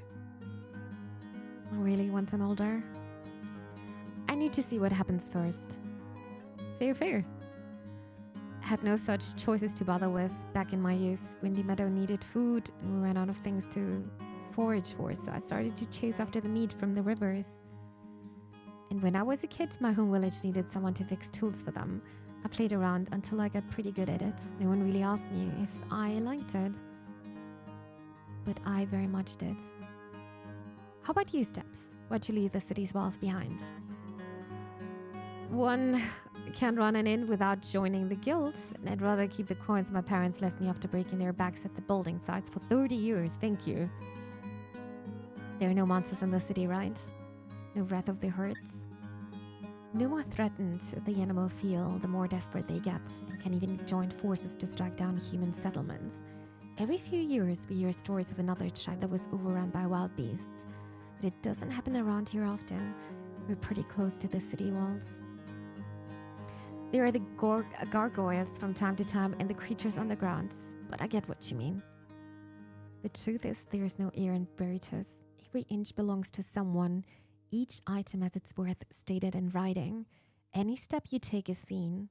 Not really once I'm older. I need to see what happens first. Fair. I had no such choices to bother with back in my youth. Windy Meadow needed food and we ran out of things to forage for, so I started to chase after the meat from the rivers. And when I was a kid, my home village needed someone to fix tools for them. I played around until I got pretty good at it. No one really asked me if I liked it. But I very much did. How about you, Steps? Why'd you leave the city's wealth behind? One can't run an inn without joining the guild, and I'd rather keep the coins my parents left me after breaking their backs at the building sites for 30 years, thank you. There are no monsters in the city, right? No wrath of the herds. No more threatened the animal feel, the more desperate they get, and can even join forces to strike down human settlements. Every few years we hear stories of another tribe that was overrun by wild beasts, but it doesn't happen around here often. We're pretty close to the city walls. There are the gargoyles from time to time and the creatures underground, but I get what you mean. The truth is, there is no air in Veritas. Every inch belongs to someone. Each item has its worth stated in writing. Any step you take is seen.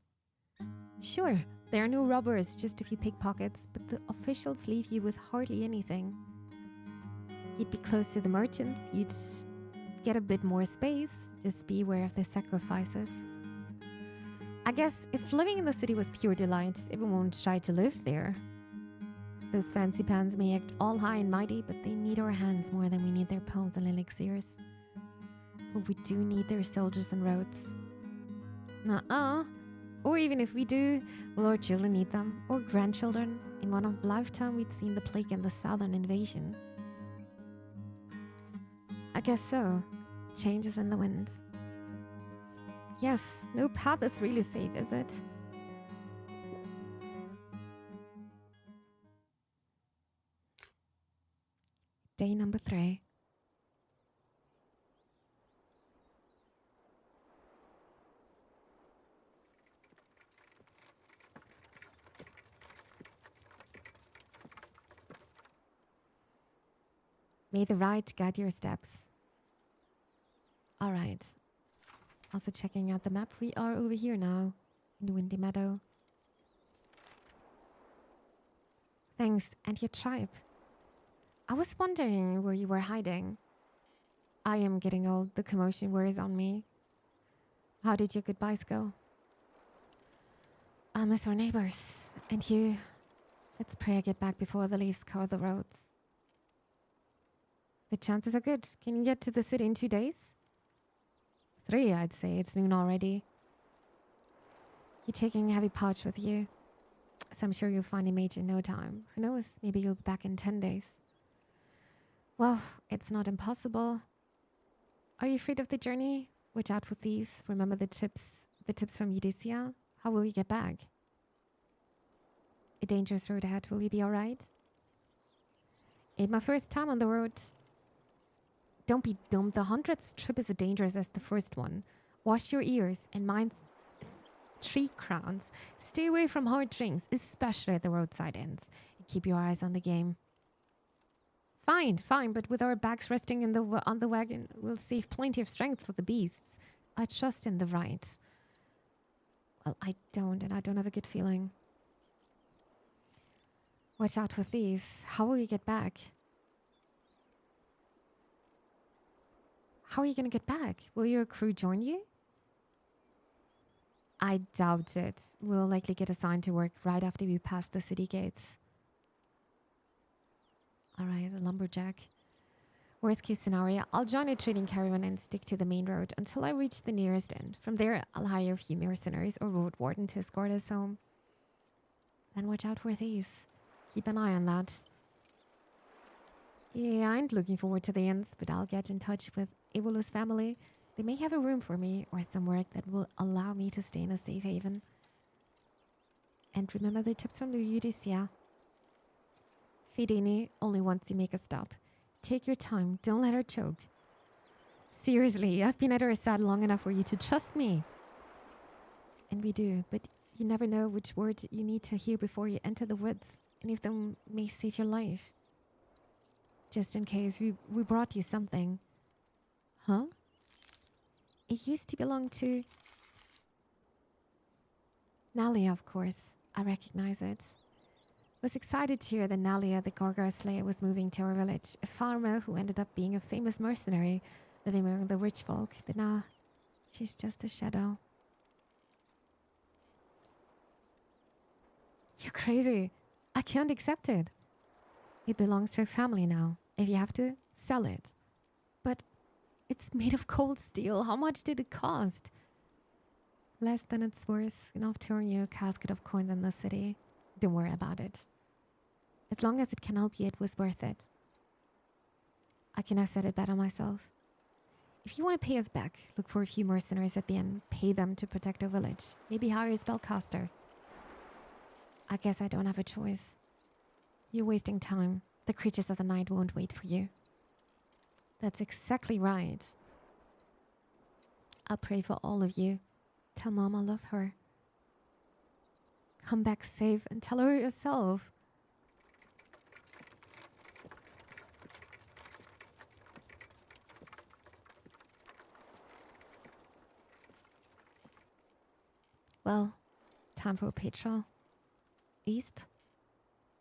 Sure, there are no robbers, just a few pickpockets, but the officials leave you with hardly anything. You'd be close to the merchants, you'd get a bit more space, just be aware of their sacrifices. I guess if living in the city was pure delight, everyone would try to live there. Those fancy pants may act all high and mighty, but they need our hands more than we need their poems and elixirs. But we do need their soldiers and roads. Nuh-uh. Or even if we do, will our children need them? Or grandchildren? In one of lifetime we'd seen the plague and the southern invasion. I guess so. Change is in the wind. Yes, no path is really safe, is it? Day number 3. May the right guide your steps. All right. Also checking out the map. We are over here now, in the Windy Meadow. Thanks, and your tribe. I was wondering where you were hiding. I am getting old. The commotion wears on me. How did your goodbyes go? I'll miss our neighbors. And you. Let's pray I get back before the leaves cover the roads. The chances are good. Can you get to the city in 2 days? 3, I'd say. It's noon already. You're taking a heavy pouch with you, so I'm sure you'll find a mage in no time. Who knows? Maybe you'll be back in 10 days. Well, it's not impossible. Are you afraid of the journey? Watch out for thieves. Remember the tips from Eudycia? How will you get back? A dangerous road ahead. Will you be all right? Ain't my first time on the road. Don't be dumb. The 100th trip is as dangerous as the first one. Wash your ears and mind 3 crowns. Stay away from hard drinks, especially at the roadside inns. And keep your eyes on the game. Fine, but with our backs resting on the wagon, we'll save plenty of strength for the beasts. I trust in the right. Well, I don't, and I don't have a good feeling. Watch out for thieves. How will you get back? How are you going to get back? Will your crew join you? I doubt it. We'll likely get assigned to work right after we pass the city gates. All right, the lumberjack. Worst case scenario, I'll join a trading caravan and stick to the main road until I reach the nearest end. From there, I'll hire a few mercenaries or Roadwarden to escort us home. Then watch out for thieves. Keep an eye on that. Yeah, I ain't looking forward to the inns, but I'll get in touch with Evolu's family. They may have a room for me or some work that will allow me to stay in a safe haven. And remember the tips from the Eudycia. Fidini, only once you make a stop. Take your time, don't let her choke. Seriously, I've been at her side long enough for you to trust me. And we do, but you never know which words you need to hear before you enter the woods. And if them may save your life. Just in case, we brought you something. Huh? It used to belong to... Nalia, of course. I recognize it. Was excited to hear that Nalia, the Gorgar Slayer, was moving to our village. A farmer who ended up being a famous mercenary, living among the rich folk. But now, she's just a shadow. You're crazy. I can't accept it. It belongs to a family now. If you have to, sell it. But it's made of cold steel. How much did it cost? Less than it's worth. Enough to earn you a casket of coins in the city. Don't worry about it. As long as it can help you, it was worth it. I can have said it better myself. If you want to pay us back, look for a few mercenaries at the inn. Pay them to protect our village. Maybe hire a spellcaster. I guess I don't have a choice. You're wasting time. The creatures of the night won't wait for you. That's exactly right. I'll pray for all of you. Tell Mom I love her. Come back safe and tell her yourself. Well, time for a patrol. East?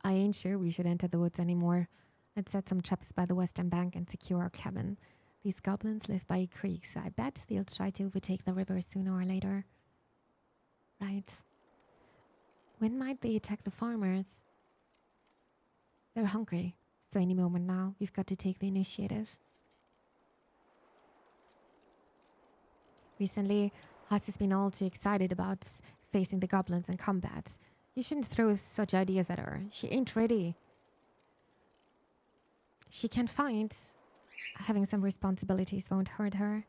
I ain't sure we should enter the woods anymore. Let's set some traps by the western bank and secure our cabin. These goblins live by a creek, so I bet they'll try to overtake the river sooner or later. Right. When might they attack the farmers? They're hungry, so any moment now, we've got to take the initiative. Recently, Haas has been all too excited about facing the goblins in combat. You shouldn't throw such ideas at her. She ain't ready. She can fight. Having some responsibilities won't hurt her.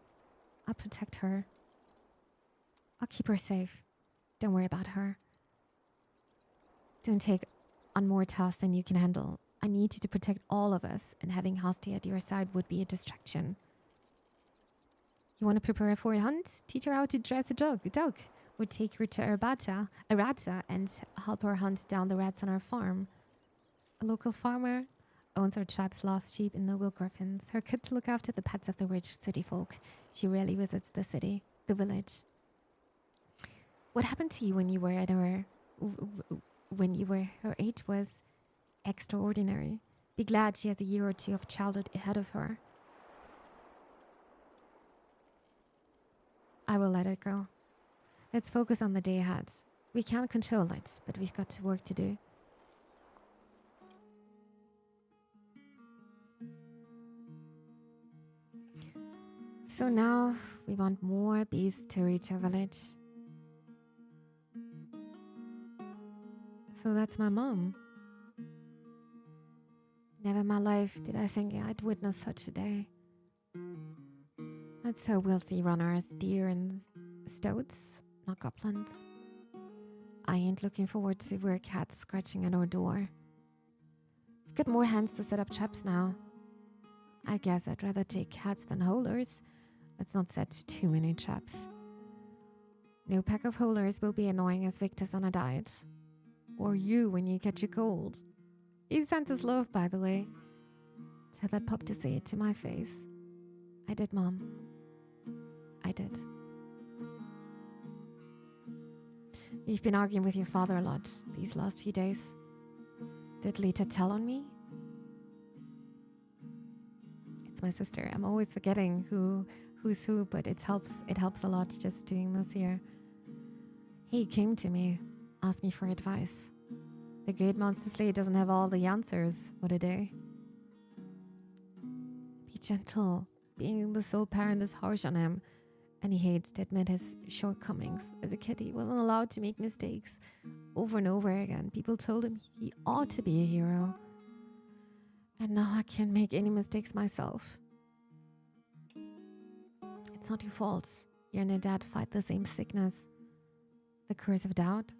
I'll protect her. I'll keep her safe. Don't worry about her. Don't take on more tasks than you can handle. I need you to protect all of us, and having Hasti at your side would be a distraction. You want to prepare her for a hunt? Teach her how to dress a dog. Or take her to Arata, and help her hunt down the rats on our farm. A local farmer owns our tribe's lost sheep and noble griffins. Her kids look after the pets of the rich city folk. She rarely visits the village. What happened to you when you were her age was extraordinary. Be glad she has a year or two of childhood ahead of her. I will let it go. Let's focus on the day ahead. We can't control it, but we've got work to do. So now we want more bees to reach our village. So that's my mom. Never in my life did I think I'd witness such a day. Let's hope we'll see runners, deer and stoats, not goblins. I ain't looking forward to wear cats scratching at our door. We've got more hands to set up traps now. I guess I'd rather take cats than holers. Let's not set too many traps. No pack of holers will be annoying as victors on a diet. Or you when you catch a cold. He sent his love, by the way. Tell that pup to say it to my face. I did, Mom. I did. You've been arguing with your father a lot these last few days. Did Lita tell on me? It's my sister. I'm always forgetting who's who, but it helps a lot just doing this here. He came to me, asked me for advice. The great Monster Slayer doesn't have all the answers. What a day. Be gentle. Being the sole parent is harsh on him, and he hates to admit his shortcomings. As a kid, he wasn't allowed to make mistakes over and over again. People told him he ought to be a hero. And now I can't make any mistakes myself. It's not your fault. You and your dad fight the same sickness. The curse of doubt,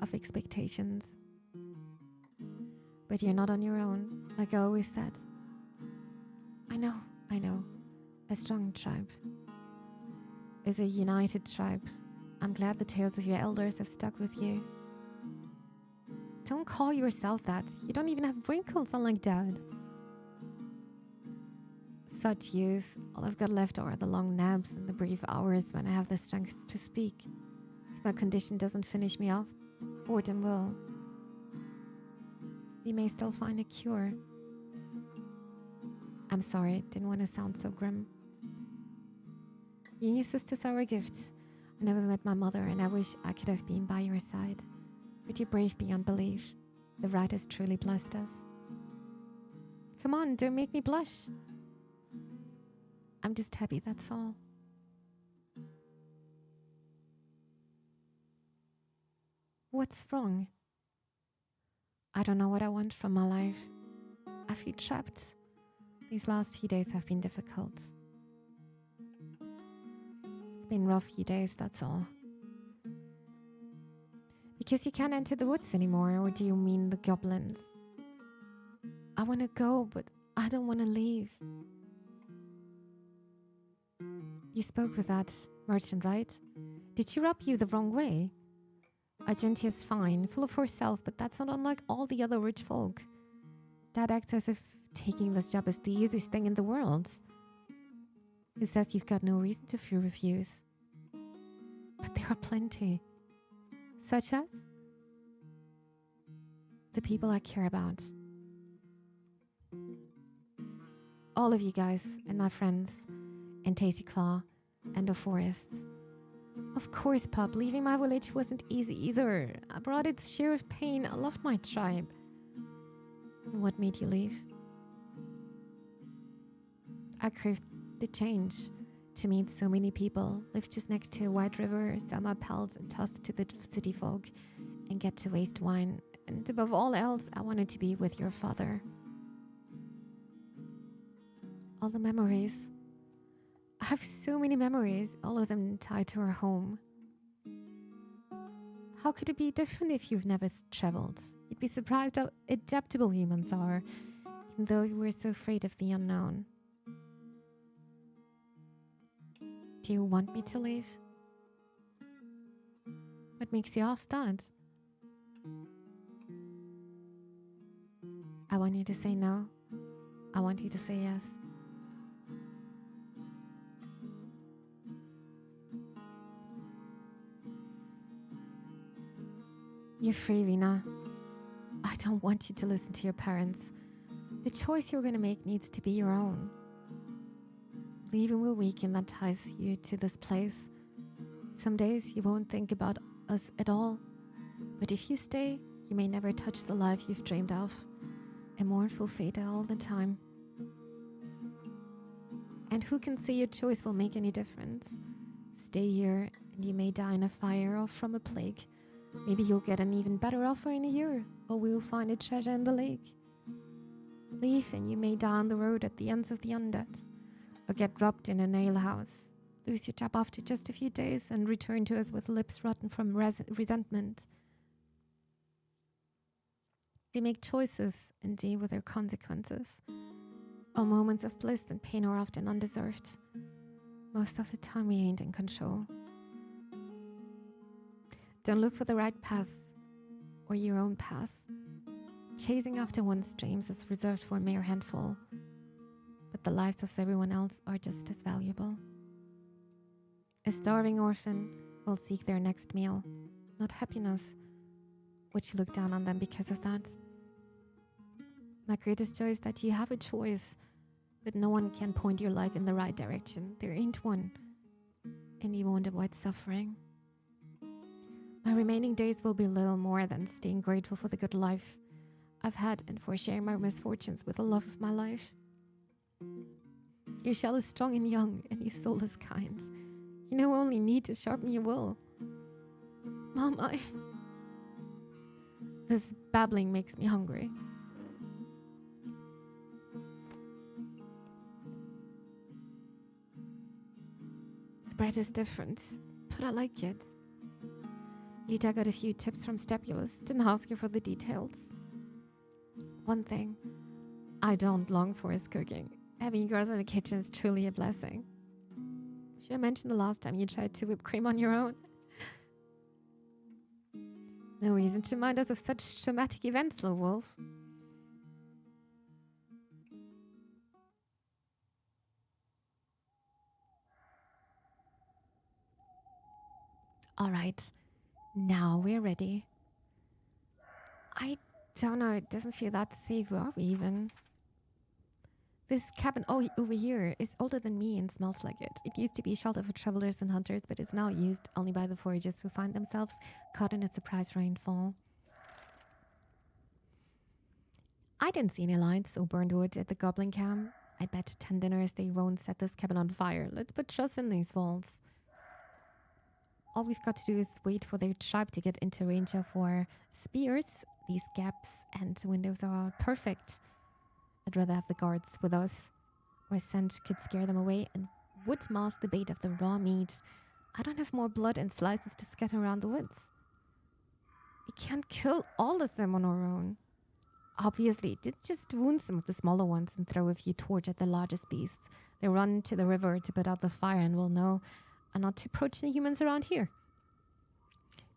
of expectations. But you're not on your own, like I always said. I know. A strong tribe is a united tribe. I'm glad the tales of your elders have stuck with you. Don't call yourself that. You don't even have wrinkles unlike Dad. Such youth, all I've got left are the long naps and the brief hours when I have the strength to speak. If my condition doesn't finish me off, boredom will. We may still find a cure. I'm sorry, didn't want to sound so grim. You and your sisters are a gift. I never met my mother, and I wish I could have been by your side. But you're brave beyond belief. The right has truly blessed us. Come on, don't make me blush. I'm just happy, that's all. What's wrong? I don't know what I want from my life. I feel trapped. These last few days have been difficult. It's been rough few days, that's all. Because you can't enter the woods anymore, or do you mean the goblins? I want to go, but I don't want to leave. You spoke with that merchant, right? Did she rub you the wrong way? Argentia's fine, full of herself, but that's not unlike all the other rich folk. Dad acts as if taking this job is the easiest thing in the world. He says you've got no reason to fear refuse. But there are plenty. Such as? The people I care about. all of you guys and my friends, and Tasty Claw, and the forests. Of course, Pup, leaving my village wasn't easy either. I brought its share of pain. I loved my tribe. And what made you leave? I craved the change. To meet so many people, live just next to a wide river, sell my pelts and toss to the city folk, and get to waste wine. And above all else, I wanted to be with your father. All the memories. I have so many memories, all of them tied to our home. How could it be different if you've never traveled? You'd be surprised how adaptable humans are, even though we're so afraid of the unknown. Do you want me to leave? What makes you ask that? I want you to say no. I want you to say yes. You're free, Vina. I don't want you to listen to your parents. The choice you're going to make needs to be your own. Leaving will weaken that ties you to this place. Some days you won't think about us at all. But if you stay, you may never touch the life you've dreamed of. A mournful fate all the time. And who can say your choice will make any difference? Stay here and you may die in a fire or from a plague. Maybe you'll get an even better offer in a year, or we'll find a treasure in the lake. Leave and you may die on the road at the ends of the undead, or get robbed in an alehouse, lose your job after just a few days and return to us with lips rotten from resentment. They make choices and deal with their consequences. All moments of bliss and pain are often undeserved. Most of the time we ain't in control. Don't look for the right path or your own path. Chasing after one's dreams is reserved for a mere handful, but the lives of everyone else are just as valuable. A starving orphan will seek their next meal, not happiness. Would you look down on them because of that? My greatest joy is that you have a choice, but no one can point your life in the right direction. There ain't one, and you won't avoid suffering. My remaining days will be little more than staying grateful for the good life I've had and for sharing my misfortunes with the love of my life. Your shell is strong and young, and your soul is kind. You know only need to sharpen your will. Mom, This babbling makes me hungry. The bread is different, but I like it. You dug out a few tips from Stepulus, didn't ask you for the details. One thing I don't long for is cooking. Having girls in the kitchen is truly a blessing. Should I mention the last time you tried to whip cream on your own? No reason to remind us of such traumatic events, little wolf. All right, now we're ready. I don't know, it doesn't feel that safe, are we even? This cabin over here is older than me and smells like it. It used to be a shelter for travelers and hunters, but it's now used only by the foragers who find themselves caught in a surprise rainfall. I didn't see any lights or burned wood at the goblin camp. I bet 10 dinners they won't set this cabin on fire. Let's put trust in these walls. All we've got to do is wait for their tribe to get into range of our spears. These gaps and windows are perfect. I'd rather have the guards with us. Our scent could scare them away and would mask the bait of the raw meat. I don't have more blood and slices to scatter around the woods. We can't kill all of them on our own. Obviously, just wound some of the smaller ones and throw a few torches at the largest beasts. They run to the river to put out the fire and will know not to approach the humans around here.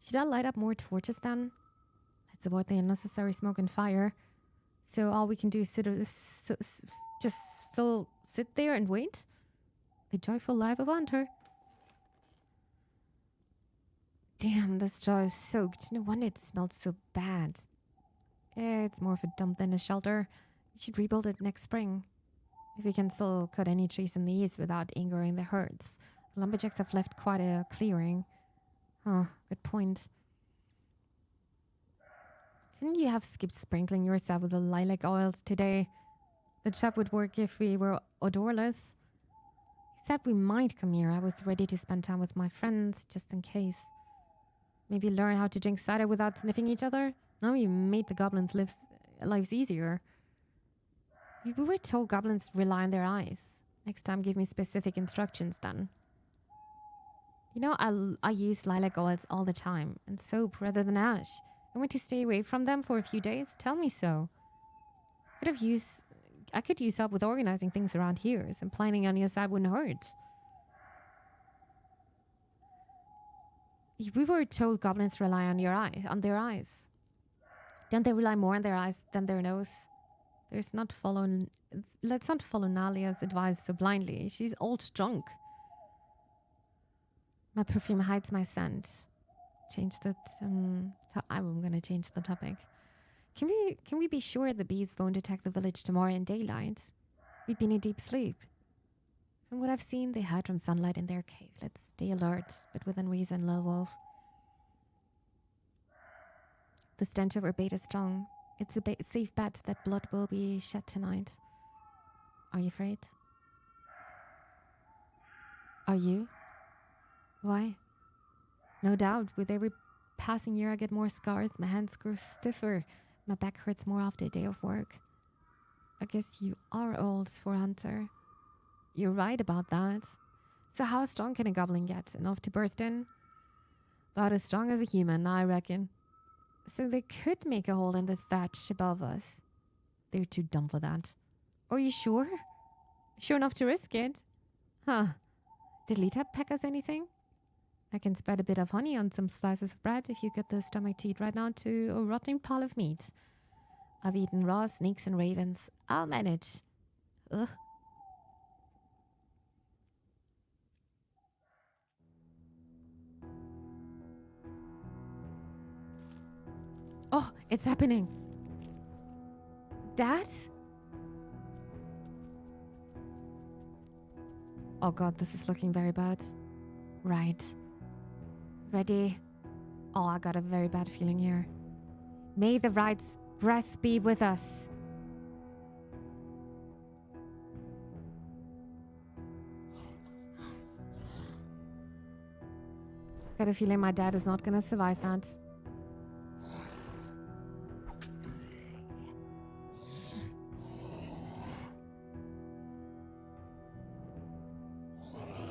Should I light up more torches then? Let's avoid the unnecessary smoke and fire. So all we can do is just sit there and wait? The joyful life of hunter. Damn, this straw is soaked. No wonder it smelled so bad. It's more of a dump than a shelter. We should rebuild it next spring. If we can still cut any trees in the east without angering the herds. The lumberjacks have left quite a clearing. Huh, good point. Couldn't you have skipped sprinkling yourself with the lilac oils today? The chap would work if we were odorless. He said we might come here. I was ready to spend time with my friends, just in case. Maybe learn how to drink cider without sniffing each other? Now you made the goblins' lives easier. We were told goblins rely on their eyes. Next time, give me specific instructions then. You know, I use lilac oils all the time, and soap rather than ash. I want to stay away from them for a few days. Tell me so. I could use help with organizing things around here, so planning on your side wouldn't hurt. We were told goblins rely on their eyes. Don't they rely more on their eyes than their nose? Let's not follow Nalia's advice so blindly. She's old drunk. My perfume hides my scent. I'm gonna change the topic. Can we be sure the bees won't attack the village tomorrow in daylight? We'd be in a deep sleep. From what I've seen, they hide from sunlight in their cave. Let's stay alert, but within reason, little wolf. The stench of our bait is strong. It's a safe bet that blood will be shed tonight. Are you afraid? Are you? Why? No doubt. With every passing year I get more scars. My hands grow stiffer. My back hurts more after a day of work. I guess you are old for a hunter. You're right about that. So how strong can a goblin get? Enough to burst in? About as strong as a human, I reckon. So they could make a hole in the thatch above us. They're too dumb for that. Are you sure? Sure enough to risk it? Huh. Did Lita pack us anything? I can spread a bit of honey on some slices of bread if you get the stomach to eat right now to a rotting pile of meat. I've eaten raw snakes and ravens. I'll manage. Ugh. Oh, it's happening. Dad? Oh god, this is looking very bad. Right. Ready? Oh, I got a very bad feeling here. May the right's breath be with us. Got a feeling my dad is not gonna survive that.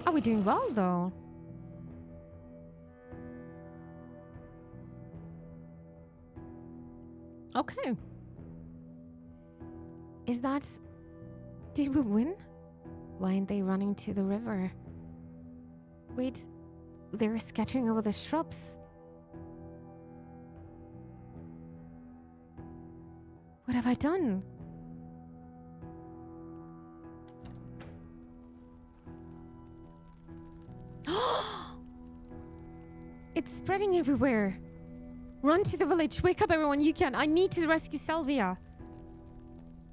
Are we doing well, though? Okay. Is that... Did we win? Why aren't they running to the river? Wait, they're scattering over the shrubs. What have I done? It's spreading everywhere. Run to the village. Wake up everyone you can. I need to rescue Sylvia.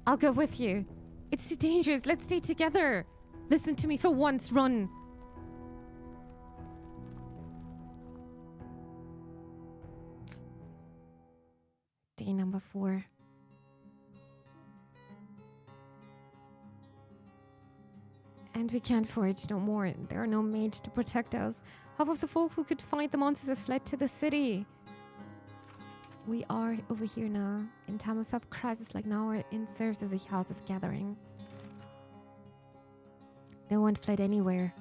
I'll go with you. It's too dangerous. Let's stay together. Listen to me for once. Run. Day number 4. And we can't forage no more. There are no mage to protect us. Half of the folk who could fight the monsters have fled to the city. We are over here now. In time of some crisis like now, our inn serves as a house of gathering. No one fled anywhere.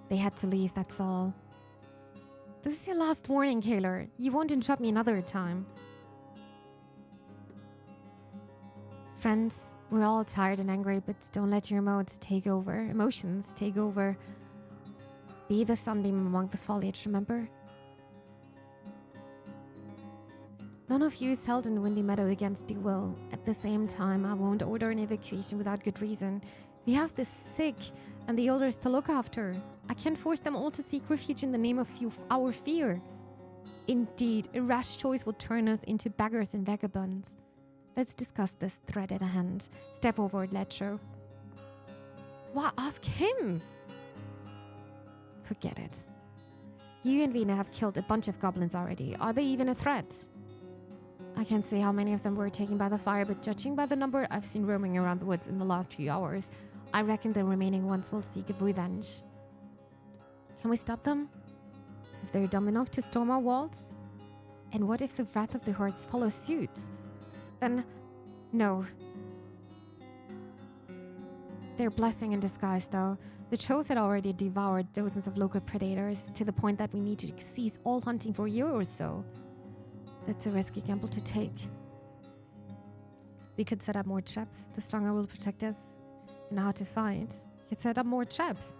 They had to leave, that's all. This is your last warning, Kaler. You won't interrupt me another time. Friends, we're all tired and angry, but don't let your emotions take over. Be the sunbeam among the foliage, remember? None of you is held in Windy Meadow against your will. At the same time, I won't order an evacuation without good reason. We have the sick and the elders to look after. I can't force them all to seek refuge in the name of our fear. Indeed, a rash choice will turn us into beggars and vagabonds. Let's discuss this threat at hand. Step forward, Letro. Why ask him? Forget it. You and Vina have killed a bunch of goblins already. Are they even a threat? I can't say how many of them were taken by the fire, but judging by the number I've seen roaming around the woods in the last few hours, I reckon the remaining ones will seek revenge. Can we stop them? If they're dumb enough to storm our walls? And what if the wrath of the hordes follows suit? Then, no. They're a blessing in disguise, though. The Chos had already devoured dozens of local predators, to the point that we need to cease all hunting for a year or so. That's a risky gamble to take. We could set up more traps. The stronger will protect us. And hard to find. We could set up more traps.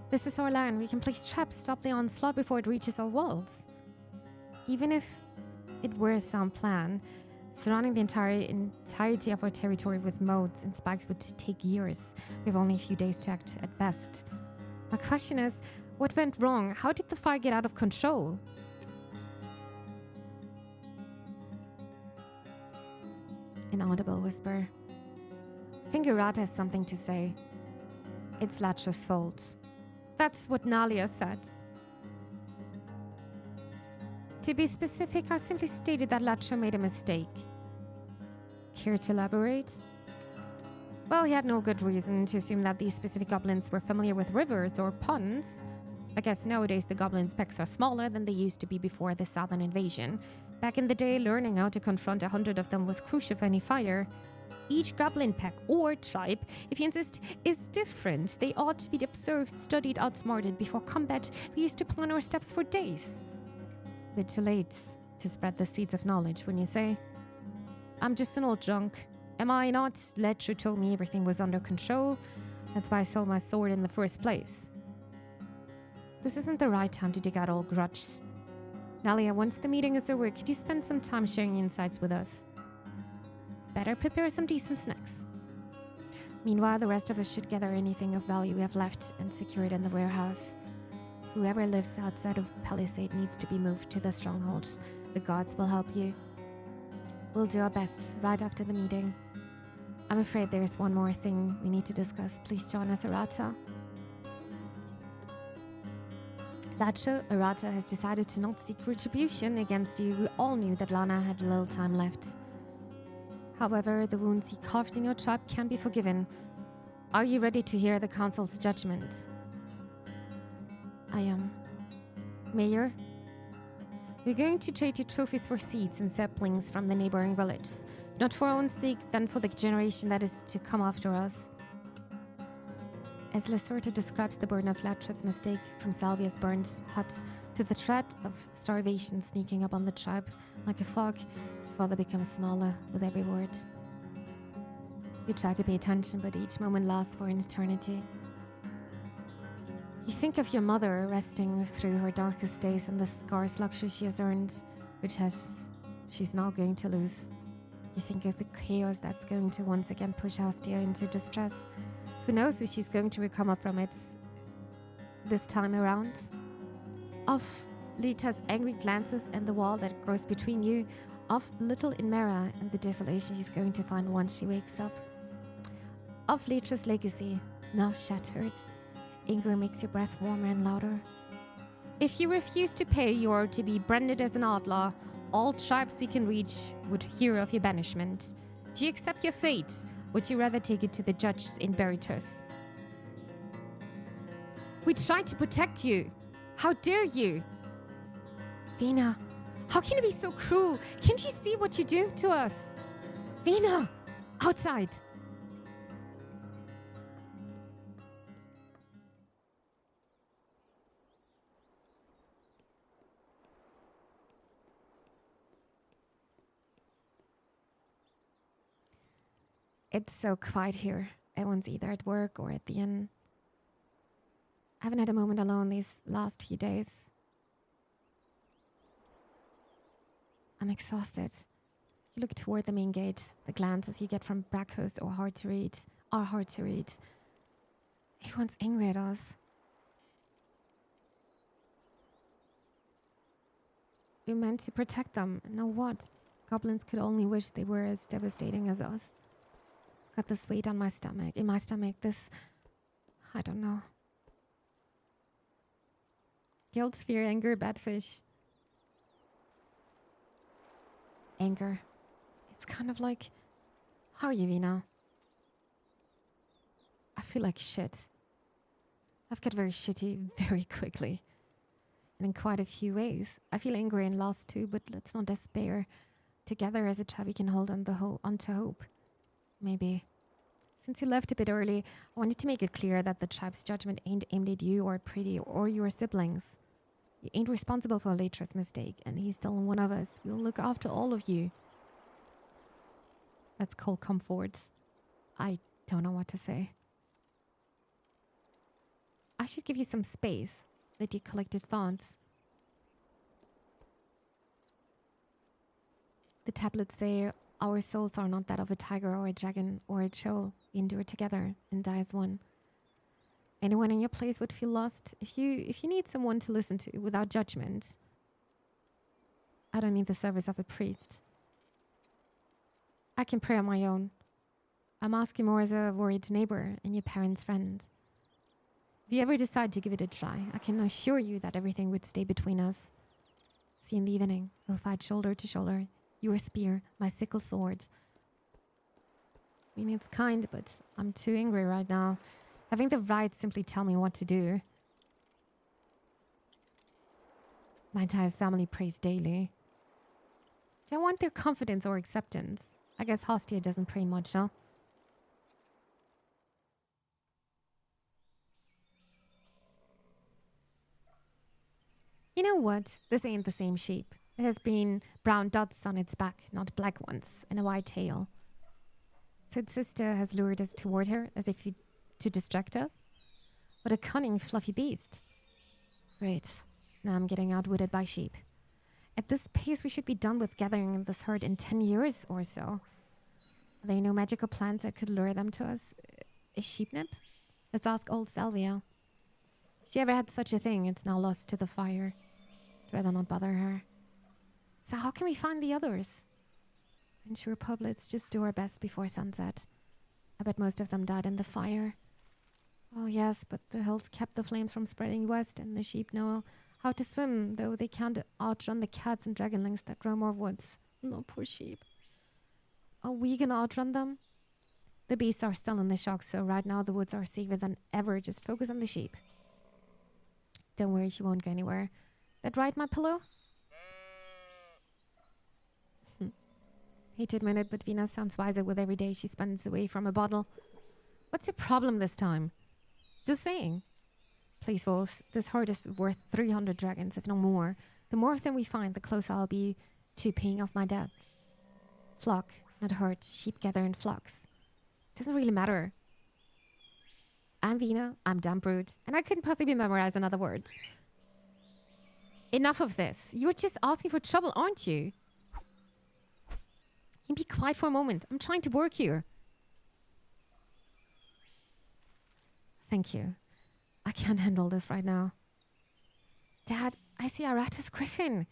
This is our land. We can place traps, stop the onslaught before it reaches our walls. Even if it were a sound plan, surrounding the entirety of our territory with moats and spikes would take years. We have only a few days to act at best. My question is, what went wrong? How did the fire get out of control? An audible whisper. I think Arata has something to say. It's Lacho's fault. That's what Nalia said. To be specific, I simply stated that Lacho made a mistake. Care to elaborate? Well, he had no good reason to assume that these specific goblins were familiar with rivers or ponds. I guess nowadays the goblins' pecks are smaller than they used to be before the southern invasion. Back in the day, learning how to confront 100 of them was crucial for any fighter. Each goblin pack or tribe, if you insist, is different. They ought to be observed, studied, outsmarted. Before combat, we used to plan our steps for days. Bit too late to spread the seeds of knowledge, wouldn't you say? I'm just an old drunk. Am I not? Ledger told me everything was under control. That's why I sold my sword in the first place. This isn't the right time to dig out old grudges. Nalia, once the meeting is over, could you spend some time sharing insights with us? Better prepare some decent snacks. Meanwhile, the rest of us should gather anything of value we have left and secure it in the warehouse. Whoever lives outside of Palisade needs to be moved to the strongholds. The gods will help you. We'll do our best right after the meeting. I'm afraid there's one more thing we need to discuss. Please join us, Arata. Lacho, Arata has decided to not seek retribution against you. We all knew that Lana had little time left. However, the wounds he carved in your tribe can be forgiven. Are you ready to hear the council's judgment? I am. Mayor, we're going to trade you trophies for seeds and saplings from the neighboring village. Not for our own sake, then for the generation that is to come after us. As Lasorta describes the burden of Latra's mistake, from Salvia's burned hut to the threat of starvation sneaking up on the tribe like a fog, Father becomes smaller with every word. You try to pay attention, but each moment lasts for an eternity. You think of your mother resting through her darkest days and the scarce luxury she has earned, which she's now going to lose. You think of the chaos that's going to once again push Hastia into distress. Who knows if she's going to recover from it this time around? Of Lita's angry glances and the wall that grows between you. Of little Inmera and the desolation she's going to find once she wakes up. Of Lita's legacy, now shattered. Anger makes your breath warmer and louder. If you refuse to pay, you are to be branded as an outlaw. All tribes we can reach would hear of your banishment. Do you accept your fate? Would you rather take it to the judges in Beritus? We tried to protect you. How dare you? Vina, how can you be so cruel? Can't you see what you do to us? Vina, outside. It's so quiet here. Everyone's either at work or at the inn. I haven't had a moment alone these last few days. I'm exhausted. You look toward the main gate. The glances you get from Brackhurst are hard to read. Everyone's angry at us. We meant to protect them. Now what? Goblins could only wish they were as devastating as us. Got this weight on my stomach. In my stomach, this I don't know. Guilt, fear, anger, bad fish. Anger. It's kind of like, how are you, Vina? I feel like shit. I've got very shitty very quickly. And in quite a few ways. I feel angry and lost too, but let's not despair. Together as a tribe we can hold on to hope. Maybe. Since you left a bit early, I wanted to make it clear that the tribe's judgment ain't aimed at you or Pretty or your siblings. You ain't responsible for Latra's mistake, and he's still one of us. We'll look after all of you. That's called comfort. I don't know what to say. I should give you some space. Let you collect your thoughts. The tablets say our souls are not that of a tiger or a dragon or a troll. We endure together and die as one. Anyone in your place would feel lost if you need someone to listen to without judgment. I don't need the service of a priest. I can pray on my own. I'm asking more as a worried neighbor and your parents' friend. If you ever decide to give it a try, I can assure you that everything would stay between us. See you in the evening. We'll fight shoulder to shoulder. Your spear, my sickle sword. I mean, it's kind, but I'm too angry right now. I think the rites simply tell me what to do. My entire family prays daily. Do I want their confidence or acceptance? I guess Hostia doesn't pray much, huh? You know what? This ain't the same sheep. It has been brown dots on its back, not black ones, and a white tail. So its sister has lured us toward her as if to distract us. What a cunning, fluffy beast. Great. Now I'm getting outwitted by sheep. At this pace, we should be done with gathering this herd in 10 years or so. Are there no magical plants that could lure them to us? A sheep nip? Let's ask old Salvia. If she ever had such a thing, it's now lost to the fire. I'd rather not bother her. So how can we find the others? I'm sure, Pub, let's just do our best before sunset. I bet most of them died in the fire. Oh yes, but the hills kept the flames from spreading west, and the sheep know how to swim, though they can't outrun the cats and dragonlings that roam our woods. No, poor sheep. Are we gonna outrun them? The beasts are still in the shock, so right now the woods are safer than ever. Just focus on the sheep. Don't worry, she won't go anywhere. That right, my pillow? Hate to admit it, but Vina sounds wiser with every day she spends away from a bottle. What's the problem this time? Just saying. Please, wolves, this herd is worth 300 dragons, if no more. The more of them we find, the closer I'll be to paying off my debts. Flock, not herd. Sheep gather in flocks. Doesn't really matter. I'm Vina, I'm dumb brute, and I couldn't possibly memorize another word. Enough of this. You're just asking for trouble, aren't you? Can you be quiet for a moment? I'm trying to work here. Thank you. I can't handle this right now. Dad, I see Arata's griffin.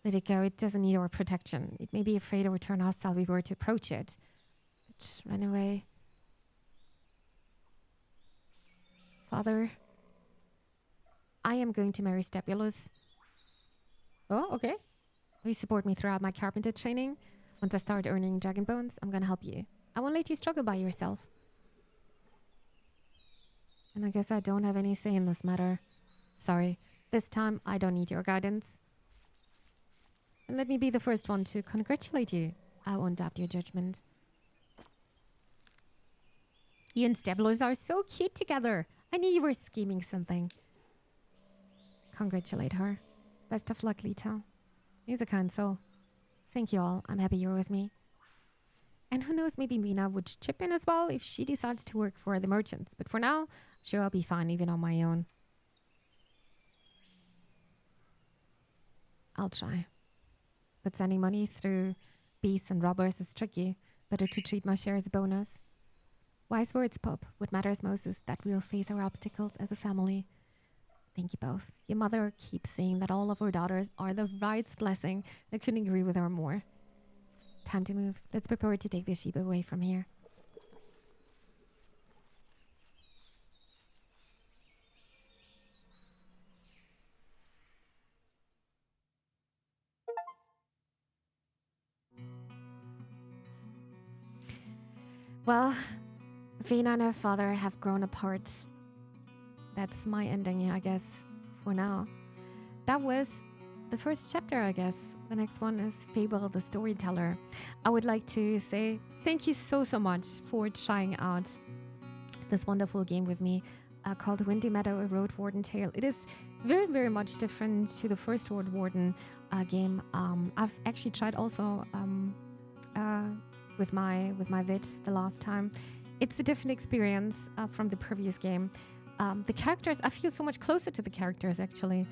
Let it go. It doesn't need our protection. It may be afraid or turn hostile if we were to approach it. But run away. Father, I am going to marry Stepulus. Oh, okay. Will you support me throughout my carpenter training? Once I start earning dragon bones, I'm gonna help you. I won't let you struggle by yourself. And I guess I don't have any say in this matter. Sorry, this time I don't need your guidance. And let me be the first one to congratulate you. I won't doubt your judgment. You and Stepulus are so cute together. I knew you were scheming something. Congratulate her. Best of luck, Lita. He's a kind soul. Thank you all. I'm happy you're with me. And who knows, maybe Mina would chip in as well if she decides to work for the merchants. But for now, I'm sure I'll be fine even on my own. I'll try. But sending money through beasts and robbers is tricky. Better to treat my share as a bonus. Wise words, Pup. What matters most is that we'll face our obstacles as a family. Thank you both. Your mother keeps saying that all of her daughters are the right's blessing. I couldn't agree with her more. Time to move. Let's prepare to take the sheep away from here. Well, Vina and her father have grown apart. That's my ending, I guess, for now. That was the first chapter, I guess. The next one is Fable the Storyteller. I would like to say thank you so much for trying out this wonderful game with me called Windy Meadow, a Roadwarden Tale. It is very, very much different to the first Roadwarden game. I've actually tried also with my vid the last time. It's a different experience from the previous game. The characters, I feel so much closer to the characters, actually.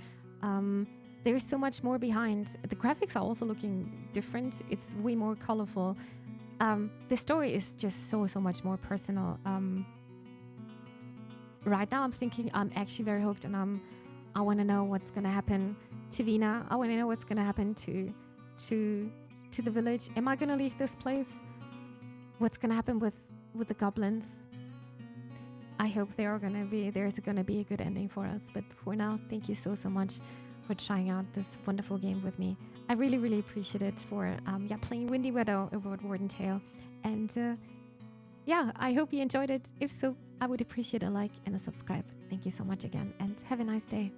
There's so much more behind. The graphics are also looking different. It's way more colorful. The story is just so much more personal. Right now I'm thinking I'm actually very hooked, and I want to know what's going to happen to Vina. I want to know what's going to happen to the village. Am I going to leave this place? What's going to happen with the goblins? I hope there's going to be a good ending for us. But for now, thank you so much for trying out this wonderful game with me. I really, really appreciate it for playing Windy Meadow, a Roadwarden Tale. And I hope you enjoyed it. If so, I would appreciate a like and a subscribe. Thank you so much again, and have a nice day.